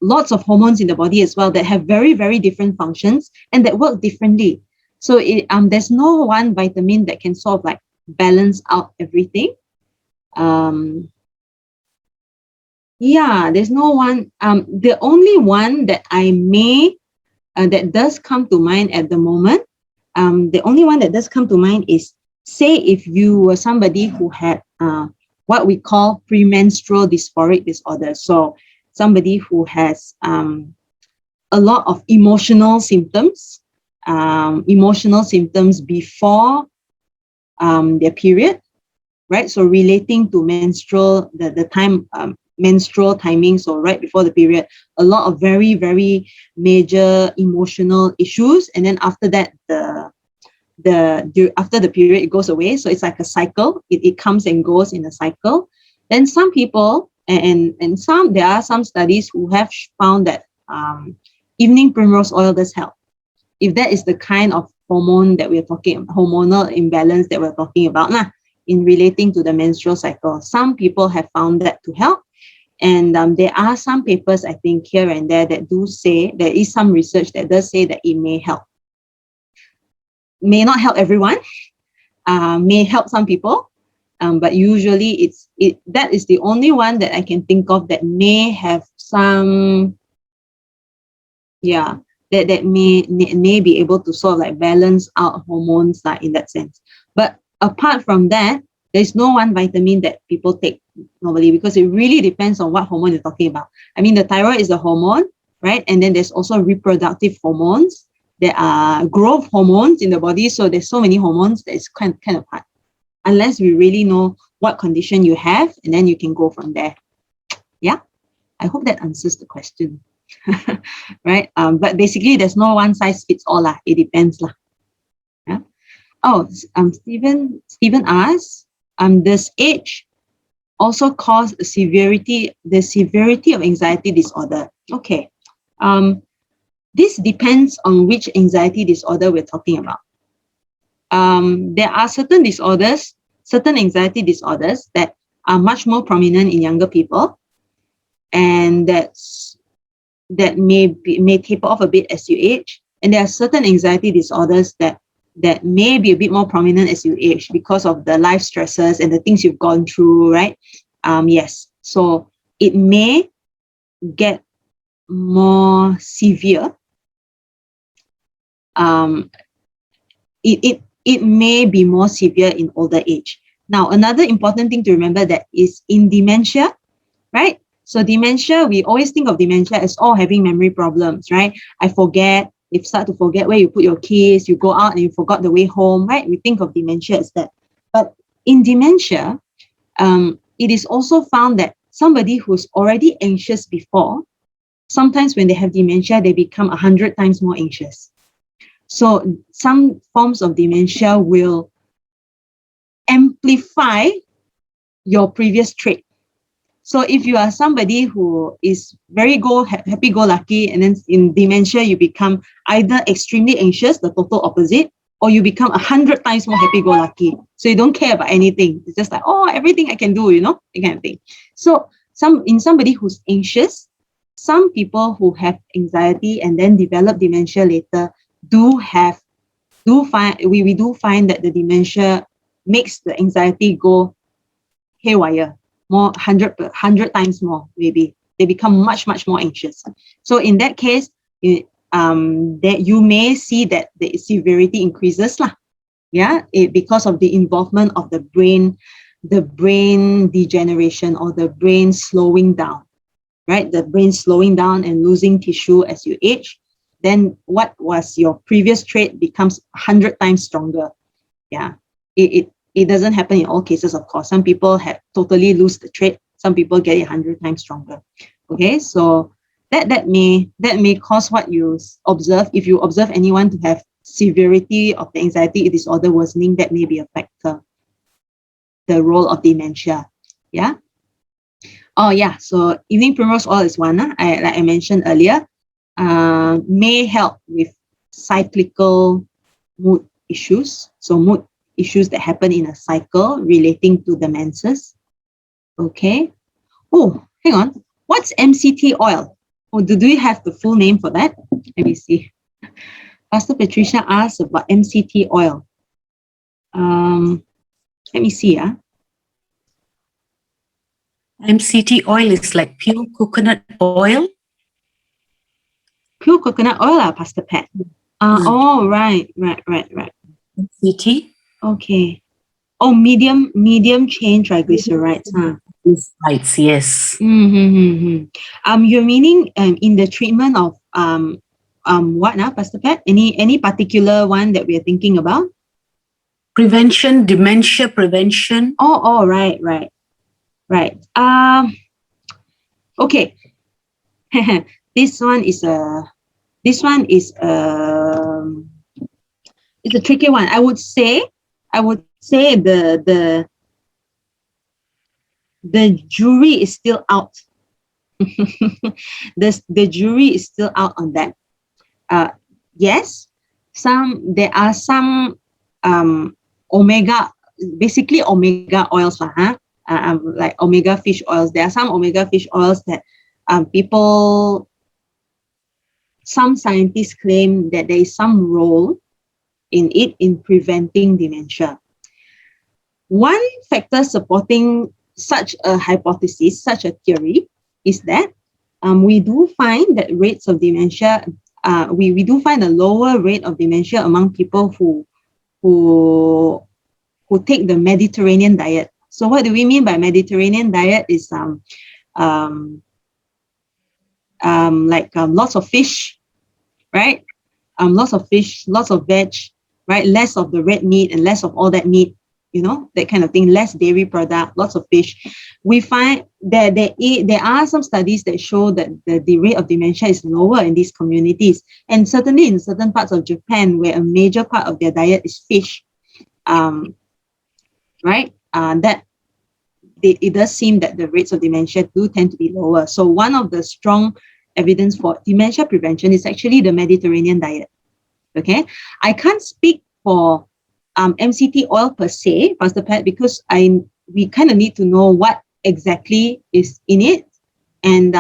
lots of hormones in the body as well that have very, very different functions and that work differently. So there's no one vitamin that can sort of like balance out everything. Yeah, there's no one. The only one that that does come to mind at the moment, the only one that does come to mind is, say, if you were somebody who had what we call premenstrual dysphoric disorder. So somebody who has a lot of emotional symptoms before their period, right? So relating to menstrual, the time, menstrual timing, so right before the period, a lot of very, very major emotional issues. And then after that, after the period, it goes away. So it's like a cycle. It comes and goes in a cycle. Then some people, and there are some studies who have found that evening primrose oil does help. If that is the kind of hormonal imbalance that we're talking about in relating to the menstrual cycle, some people have found that to help. And there are some papers, I think, here and there that do say, there is some research that does say that it may help. May not help everyone, may help some people, but usually that is the only one that I can think of that may have some, that may be able to sort of like balance out hormones in that sense. But apart from that, there's no one vitamin that people take normally, because it really depends on what hormone you're talking about. I mean, the thyroid is a hormone, right? And then there's also reproductive hormones. There are growth hormones in the body. So there's so many hormones that it's kind of hard. Unless we really know what condition you have, and then you can go from there. Yeah, I hope that answers the question. Right? But basically, there's no one size fits all lah. It depends lah. Yeah. Oh, Stephen asks, does age also cause the severity of anxiety disorder? Okay. This depends on which anxiety disorder we're talking about. There are certain anxiety disorders that are much more prominent in younger people, and that may taper off a bit as you age. And there are certain anxiety disorders that may be a bit more prominent as you age because of the life stresses and the things you've gone through, right? Yes. So it may get more severe. It may be more severe in older age. Now, another important thing to remember that is in dementia, right? So dementia, we always think of dementia as having memory problems, right? You start to forget where you put your keys, you go out and you forgot the way home, right? We think of dementia as that. But in dementia, it is also found that somebody who's already anxious before, sometimes when they have dementia, they become 100 times more anxious. So some forms of dementia will amplify your previous trait. So if you are somebody who is very happy-go-lucky, and then in dementia, you become either extremely anxious, the total opposite, or you become 100 times more happy-go-lucky. So you don't care about anything. It's just like, everything I can do, that kind of thing. So in somebody who's anxious, some people who have anxiety and then develop dementia later we do find that the dementia makes the anxiety go haywire, more 100 times more, maybe. They become much, much more anxious. So in that case, that you may see that the severity increases lah. Yeah, because of the involvement of the brain degeneration, or the brain slowing down, right? The brain slowing down and losing tissue as you age. Then what was your previous trait becomes 100 times stronger. Yeah, it doesn't happen in all cases, of course. Some people have totally lose the trait. Some people get it 100 times stronger. Okay, so that may cause what you observe. If you observe anyone to have severity of the anxiety disorder worsening, that may be a factor. The role of dementia. Yeah. Oh yeah. So evening primrose oil is one. Like I mentioned earlier. May help with cyclical mood issues. So mood issues that happen in a cycle relating to the menses. Okay. Oh, hang on. What's MCT oil? Oh, do you have the full name for that? Let me see. Pastor Patricia asked about MCT oil. Let me see. MCT oil is like pure coconut oil. Pure coconut oil, Pastor Pat. Oh, right. MCT. Okay. Oh, medium chain triglycerides, huh? Right, yes. You're meaning in the treatment of what now, Pastor Pat? Any particular one that we are thinking about? Prevention, dementia prevention. Oh, right. Okay. This one is it's a tricky one. I would say the jury is still out. the jury is still out on that. Yes, there are some omega oils, like omega fish oils. There are some omega fish oils that some scientists claim that there is some role in it in preventing dementia. One factor supporting such a hypothesis, such a theory, is that we do find that rates of dementia, we do find a lower rate of dementia among people who take the Mediterranean diet. So what do we mean by Mediterranean diet is lots of fish, right? Lots of fish, lots of veg, right? Less of the red meat and less of all that meat, that kind of thing. Less dairy product, lots of fish. We find that there are some studies that show that the rate of dementia is lower in these communities, and certainly in certain parts of Japan where a major part of their diet is fish, right? That it does seem that the rates of dementia do tend to be lower. So one of the strong evidence for dementia prevention is actually the Mediterranean diet. Okay, I can't speak for MCT oil per se, Pastor Pat, because we kind of need to know what exactly is in it, and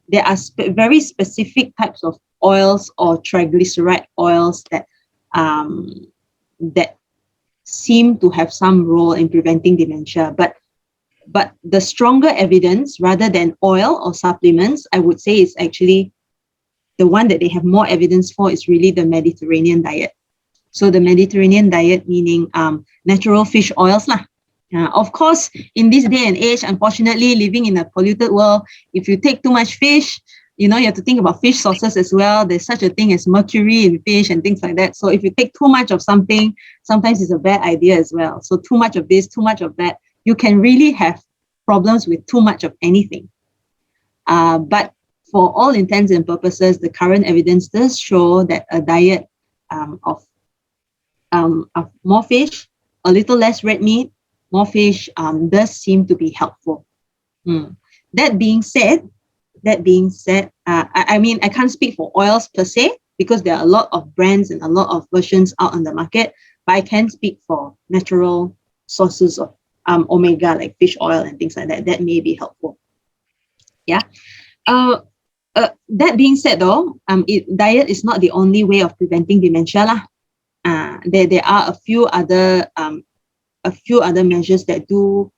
there are very specific types of oils or triglyceride oils that seem to have some role in preventing dementia, but the stronger evidence, rather than oil or supplements, I would say is actually the one that they have more evidence for is really the Mediterranean diet. So the Mediterranean diet meaning natural fish oils lah. Of course, in this day and age, unfortunately, living in a polluted world, if you take too much fish, you have to think about fish sources as well. There's such a thing as mercury in fish and things like that. So if you take too much of something, sometimes it's a bad idea as well. So too much of this, too much of that, you can really have problems with too much of anything. But for all intents and purposes, the current evidence does show that a diet of more fish, a little less red meat, more fish does seem to be helpful. That being said, I mean, I can't speak for oils per se because there are a lot of brands and a lot of versions out on the market, but I can speak for natural sources of omega, like fish oil and things like that. That may be helpful. Yeah. That being said, though, diet is not the only way of preventing dementia lah. There are a few other measures that do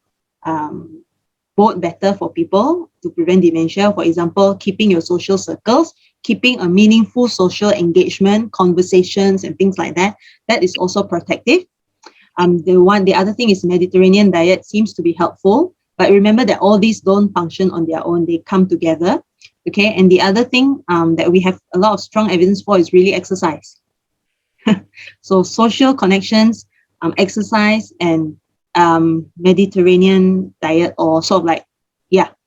bode better for people to prevent dementia. For example, keeping your social circles, keeping a meaningful social engagement, conversations, and things like that. That is also protective. The other thing is Mediterranean diet seems to be helpful, but remember that all these don't function on their own; they come together. Okay, and the other thing that we have a lot of strong evidence for is really exercise. So social connections, exercise, and Mediterranean diet, or sort of like,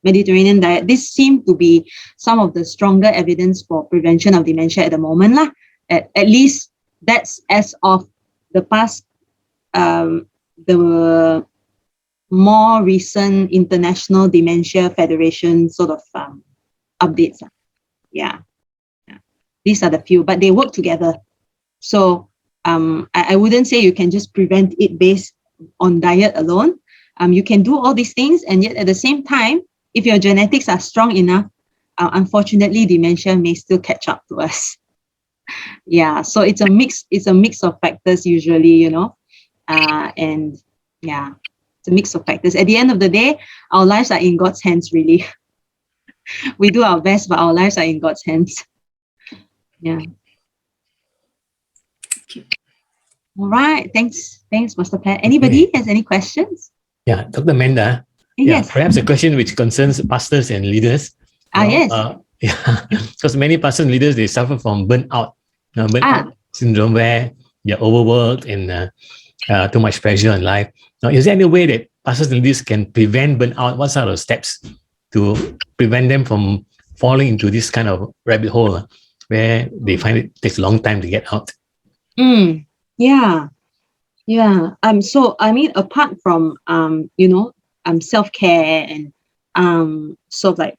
Mediterranean diet. This seem to be some of the stronger evidence for prevention of dementia at the moment lah. At least that's as of the past, the more recent International Dementia Federation sort of updates. Yeah. These are the few, but they work together. So I wouldn't say you can just prevent it based on diet alone. You can do all these things, and yet at the same time, if your genetics are strong enough, unfortunately, dementia may still catch up to us. Yeah, so it's a mix of factors usually, and yeah, it's a mix of factors. At the end of the day, our lives are in God's hands, really. We do our best, but our lives are in God's hands. Yeah. All right. Thanks, Master Pat. Anybody has any questions? Yeah, Dr. Amanda. Yes. Perhaps a question which concerns pastors and leaders. Yes. Yeah, because many pastors and leaders, they suffer from burnout, burnout syndrome, where they're overworked and too much pressure in life. Now, is there any way that pastors and leaders can prevent burnout? What sort of steps to prevent them from falling into this kind of rabbit hole where they find it takes a long time to get out? Yeah. So I mean, apart from self-care and sort of like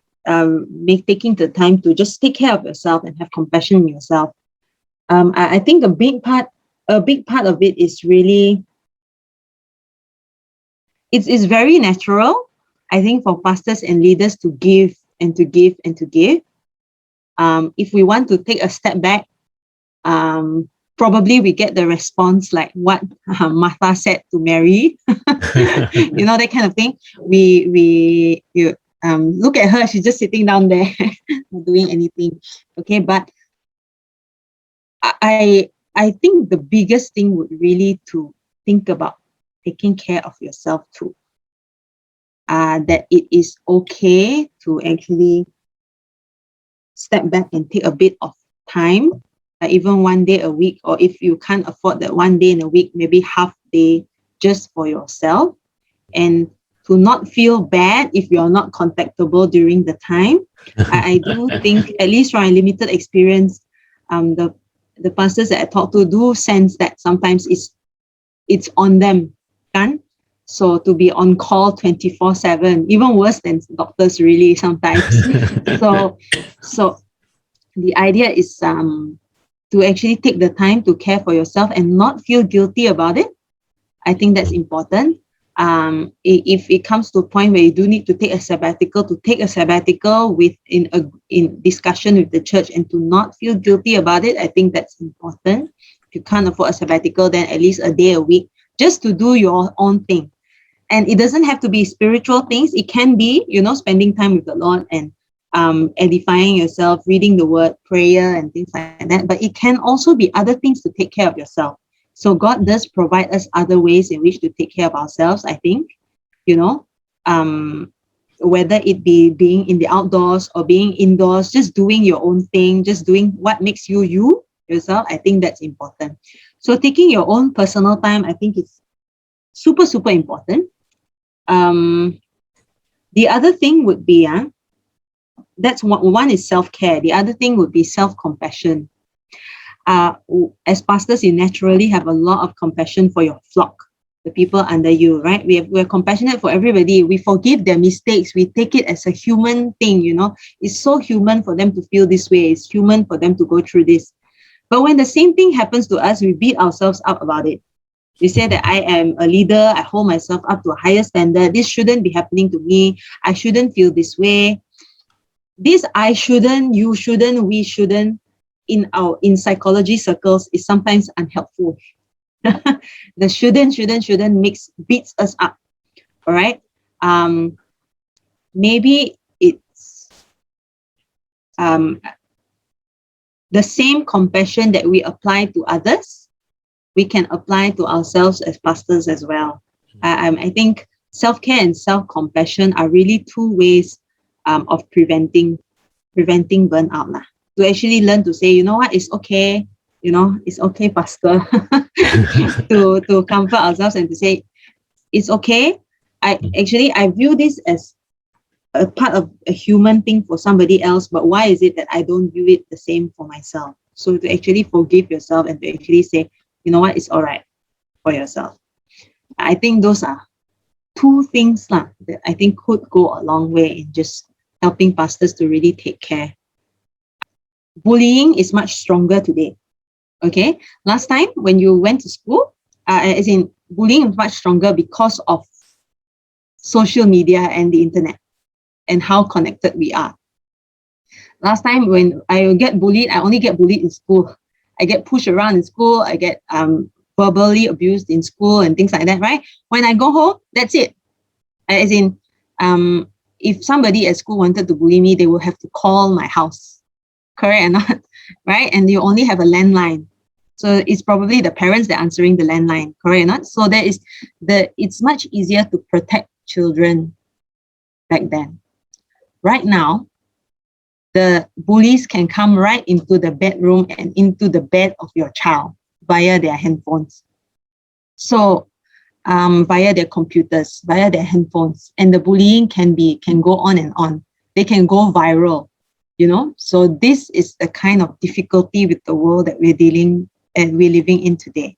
taking the time to just take care of yourself and have compassion in yourself. I think a big part of it is really it's very natural, I think, for pastors and leaders to give and to give and to give. If we want to take a step back, probably we get the response like what Martha said to Mary, that kind of thing. You look at her; she's just sitting down there, not doing anything. Okay, but I think the biggest thing would really to think about taking care of yourself too. that it is okay to actually step back and take a bit of time, even one day a week, or if you can't afford that one day in a week, maybe half day just for yourself, and to not feel bad if you're not contactable during the time. I do think, at least from my limited experience, the pastors that I talk to do sense that sometimes it's on them, kan? So to be on call 24/7, even worse than doctors really sometimes. So the idea is to actually take the time to care for yourself and not feel guilty about it. I think that's important. If it comes to a point where you do need to take a sabbatical, to take a sabbatical in discussion with the church and to not feel guilty about it, I think that's important. If you can't afford a sabbatical, then at least a day a week just to do your own thing. And it doesn't have to be spiritual things. It can be, spending time with the Lord and edifying yourself, reading the word, prayer, and things like that. But it can also be other things to take care of yourself. So God does provide us other ways in which to take care of ourselves, I think, whether it be being in the outdoors or being indoors, just doing your own thing, just doing what makes you yourself. I think that's important. So taking your own personal time, I think it's super, super important. The other thing would be, that's one is self-care. The other thing would be self-compassion. As pastors, you naturally have a lot of compassion for your flock, the people under you, right? We're compassionate for everybody. We forgive their mistakes. We take it as a human thing, It's so human for them to feel this way. It's human for them to go through this. But when the same thing happens to us, we beat ourselves up about it. We say that I am a leader. I hold myself up to a higher standard. This shouldn't be happening to me. I shouldn't feel this way. This I shouldn't, you shouldn't, we shouldn't, in psychology circles is sometimes unhelpful. The shouldn't beats us up. All right. Maybe it's the same compassion that we apply to others, we can apply to ourselves as pastors as well. I think self-care and self-compassion are really two ways of preventing burnout lah. To actually learn to say, you know what, it's okay, it's okay, pastor, to comfort ourselves and to say, it's okay. I view this as a part of a human thing for somebody else, but why is it that I don't view it the same for myself? So to actually forgive yourself and to actually say, you know what, it's all right for yourself. I think those are two things that I think could go a long way in just helping pastors to really take care. Bullying is much stronger today. Okay, last time when you went to school, as in bullying is much stronger because of social media and the internet and how connected we are. Last time when I get bullied, I only get bullied in school. I get pushed around in school. I get verbally abused in school and things like that, right? When I go home, that's it. As in, if somebody at school wanted to bully me, they will have to call my house. Correct or not? Right? And you only have a landline. So it's probably the parents that are answering the landline. Correct or not? So it's much easier to protect children back then. Right now, the bullies can come right into the bedroom and into the bed of your child via their handphones. So via their computers, via their handphones. And the bullying can go on and on. They can go viral, So this is the kind of difficulty with the world that we're living in today.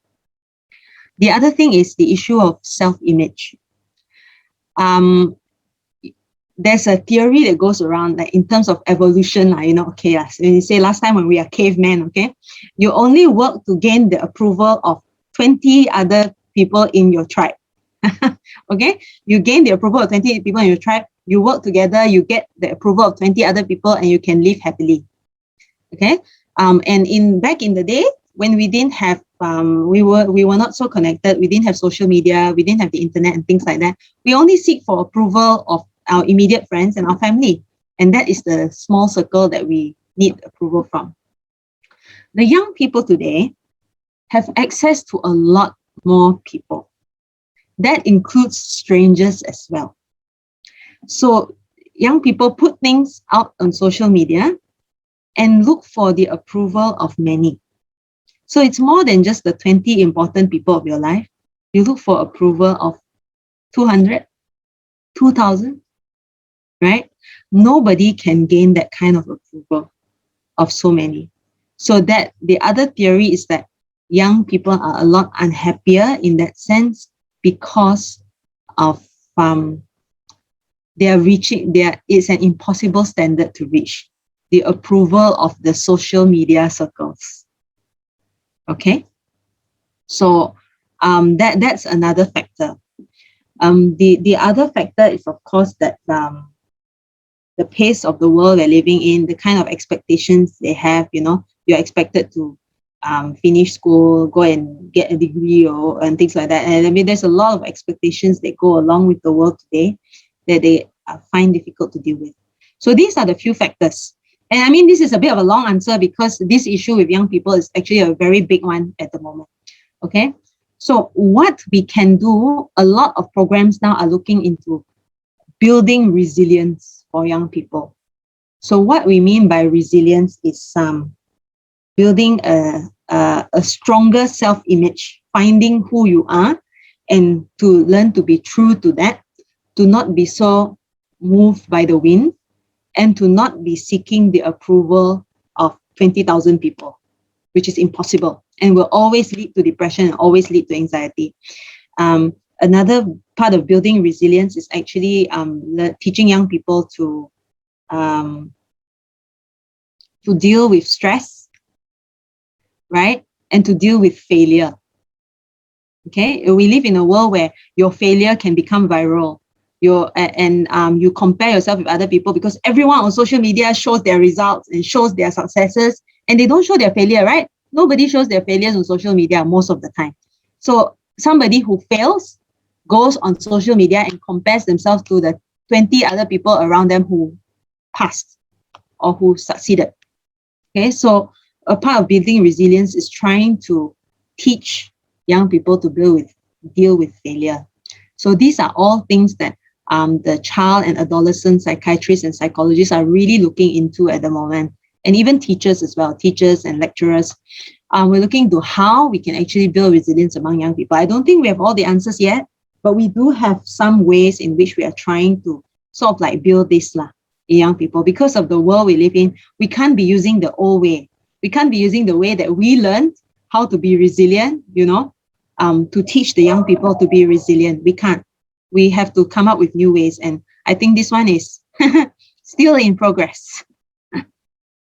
The other thing is the issue of self-image. There's a theory that goes around, like in terms of evolution, so when you say last time when we are cavemen, okay, you only work to gain the approval of 20 other people in your tribe. Okay, you gain the approval of 20 people in your tribe, you work together, you get the approval of 20 other people, and you can live happily. Okay, and back in the day when we didn't have, we were not so connected, we didn't have social media, we didn't have the internet and things like that. We only seek for approval of our immediate friends and our family. And that is the small circle that we need approval from. The young people today have access to a lot more people. That includes strangers as well. So young people put things out on social media and look for the approval of many. So it's more than just the 20 important people of your life. You look for approval of 200, 2,000, right? Nobody can gain that kind of approval of so many. So that the other theory is that young people are a lot unhappier in that sense because of they are reaching there is an impossible standard to reach, the approval of the social media circles. Okay, so that's another factor. The other factor is of course that the pace of the world we're living in, the kind of expectations they have. You're expected to finish school, go and get a degree and things like that. And I mean, there's a lot of expectations that go along with the world today that they find difficult to deal with. So these are the few factors. And I mean, this is a bit of a long answer because this issue with young people is actually a very big one at the moment. Okay. So what we can do, a lot of programs now are looking into building resilience for young people. So what we mean by resilience is building a stronger self-image, finding who you are and to learn to be true to that, to not be so moved by the wind and to not be seeking the approval of 20,000 people, which is impossible and will always lead to depression and always lead to anxiety. Another part of building resilience is actually teaching young people to deal with stress, right? And to deal with failure. Okay, we live in a world where your failure can become viral. You compare yourself with other people because everyone on social media shows their results and shows their successes, and they don't show their failure, right? Nobody shows their failures on social media most of the time. So somebody who fails goes on social media and compares themselves to the 20 other people around them who passed or who succeeded. Okay, so a part of building resilience is trying to teach young people to deal with failure. So these are all things that the child and adolescent psychiatrists and psychologists are really looking into at the moment, and even teachers as well, teachers and lecturers. We're looking into how we can actually build resilience among young people. I don't think we have all the answers yet, but we do have some ways in which we are trying to sort of like build this in young people. Because of the world we live in, we can't be using the old way. We can't be using the way that we learned how to be resilient, to teach the young people to be resilient. We can't. We have to come up with new ways. And I think this one is still in progress.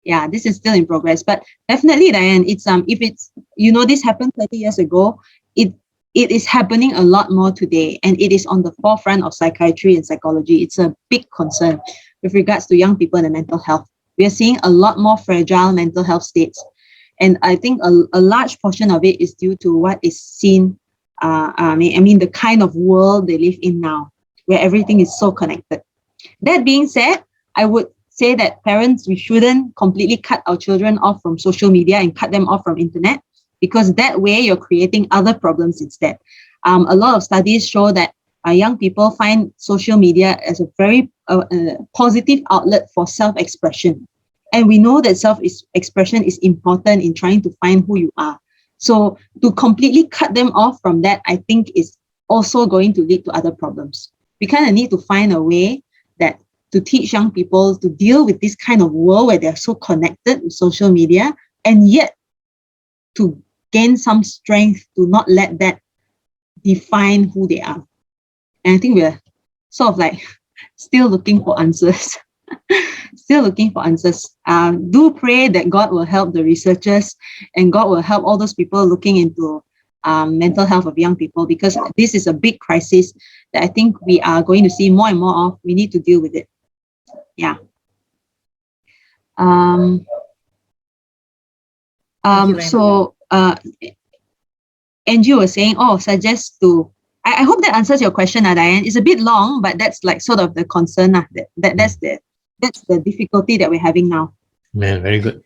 Yeah, this is still in progress. But definitely, Diane, it's if it's this happened 30 years ago, it is happening a lot more today, and it is on the forefront of psychiatry and psychology. It's a big concern with regards to young people and their mental health. We are seeing a lot more fragile mental health states. And I think a large portion of it is due to what is seen, the kind of world they live in now, where everything is so connected. That being said, I would say that parents, we shouldn't completely cut our children off from social media and cut them off from internet, because that way you're creating other problems instead. A lot of studies show that young people find social media as a very positive outlet for self-expression. And we know that self-expression is important in trying to find who you are. So to completely cut them off from that, I think is also going to lead to other problems. We kind of need to find a way that to teach young people to deal with this kind of world where they're so connected with social media, and yet to gain some strength to not let that define who they are. And I think we're sort of like still looking for answers. Still looking for answers. Do pray that God will help the researchers and God will help all those people looking into mental health of young people, because this is a big crisis that I think we are going to see more and more of. We need to deal with it. Yeah. So Angie was saying, suggest to. I hope that answers your question, Diane. It's a bit long, but that's like sort of the concern. That's the difficulty that we're having now. Man, very good.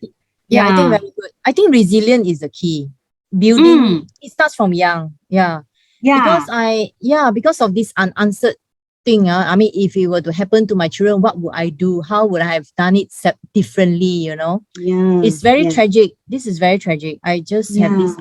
Yeah, I think very good. I think resilience is the key. Building, it starts from young. Yeah. Yeah. Because of this unanswered think, I mean, if it were to happen to my children, what would I do? How would I have done it differently, Yeah. It's very yeah. tragic. This is very tragic. I just have this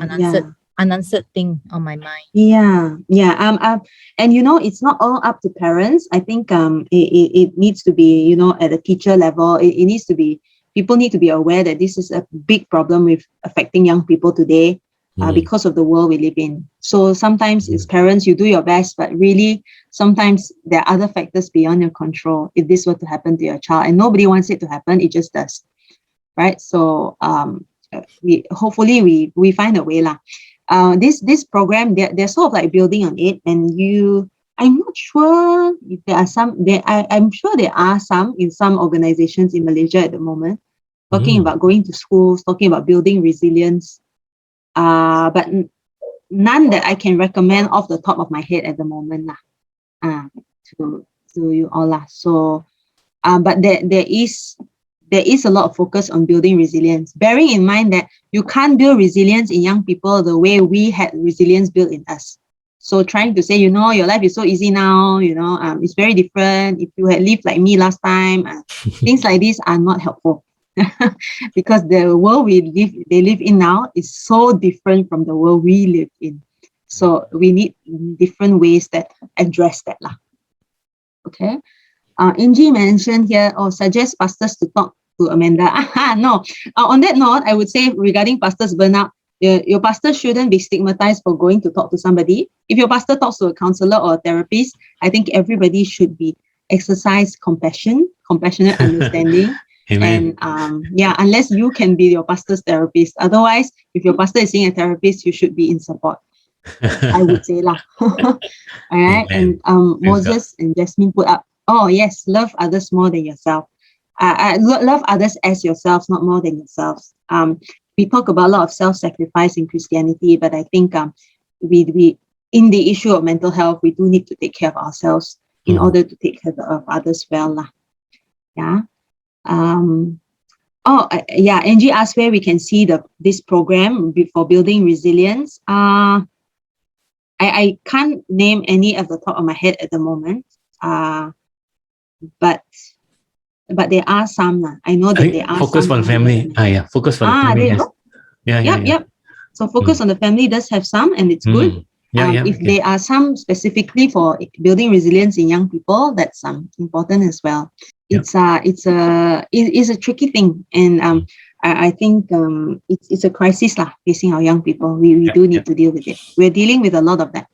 unanswered thing on my mind. Yeah. And it's not all up to parents. I think it needs to be, at a teacher level, it needs to be, people need to be aware that this is a big problem with affecting young people today because of the world we live in. So sometimes as parents, you do your best, but really sometimes there are other factors beyond your control if this were to happen to your child, and nobody wants it to happen, it just does. Right? So hopefully we find a way lah. This program, they're sort of like building on it, and I'm not sure if there are some. I'm sure there are some in some organizations in Malaysia at the moment, talking about going to schools, talking about building resilience. But none that I can recommend off the top of my head at the moment lah. To you all lah. So, but there is a lot of focus on building resilience, bearing in mind that you can't build resilience in young people the way we had resilience built in us. So trying to say, your life is so easy now, it's very different. If you had lived like me last time, things like this are not helpful because the world they live in now is so different from the world we live in. So we need different ways that address that lah. Okay. Angie mentioned here, suggest pastors to talk to Amanda. No. On that note, I would say regarding pastors burnout, your pastor shouldn't be stigmatized for going to talk to somebody. If your pastor talks to a counselor or a therapist, I think everybody should be exercise compassionate understanding. Amen. And unless you can be your pastor's therapist. Otherwise, if your pastor is seeing a therapist, you should be in support. I would say lah. All right. Amen. And Moses and Jasmine put up, yes, love others more than yourself. Love others as yourselves, not more than yourselves. We talk about a lot of self-sacrifice in Christianity, but I think we in the issue of mental health, we do need to take care of ourselves in order to take care of others well lah. Yeah. Angie asked where we can see this program for building resilience. I can't name any at the top of my head at the moment. But there are some. I know that there are focus some. on family. Focus on family. There you go. Yep. So focus on the family does have some, and it's good. If there are some specifically for building resilience in young people, that's important as well. It's a tricky thing, and I think it's a crisis lah facing our young people. We do need to deal with it. We're dealing with a lot of that.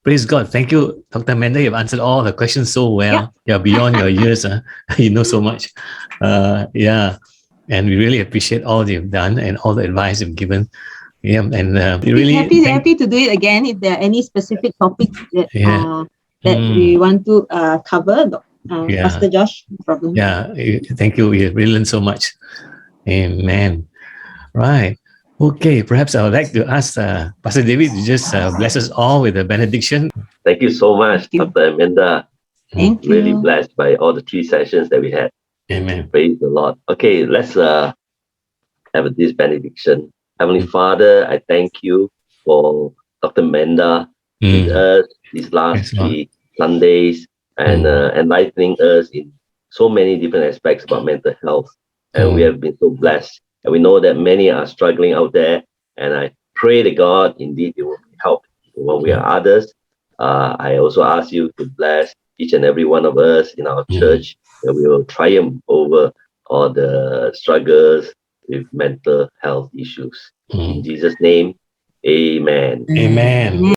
Praise God. Thank you, Dr. Amanda. You've answered all the questions so well. Yeah, beyond your years. You know so much. And we really appreciate all you've done and all the advice you've given. Yeah, and we really happy to do it again if there are any specific topics that we want to cover. Pastor Josh, no problem. Yeah, thank you. We really learned so much. Amen. Right. Okay, perhaps I would like to ask Pastor David to just bless us all with a benediction. Thank you so much, Dr. Amanda. Thank you. Really blessed by all the 3 sessions that we had. Amen. Praise the Lord. Okay, let's have this benediction. Heavenly Father, I thank you for Dr. Amanda with us these last 3 Sundays and enlightening us in so many different aspects about mental health. And we have been so blessed. And we know that many are struggling out there. And I pray to God, indeed, you will help when we are others. I also ask you to bless each and every one of us in our church, that we will triumph over all the struggles with mental health issues. In Jesus' name, amen. Amen.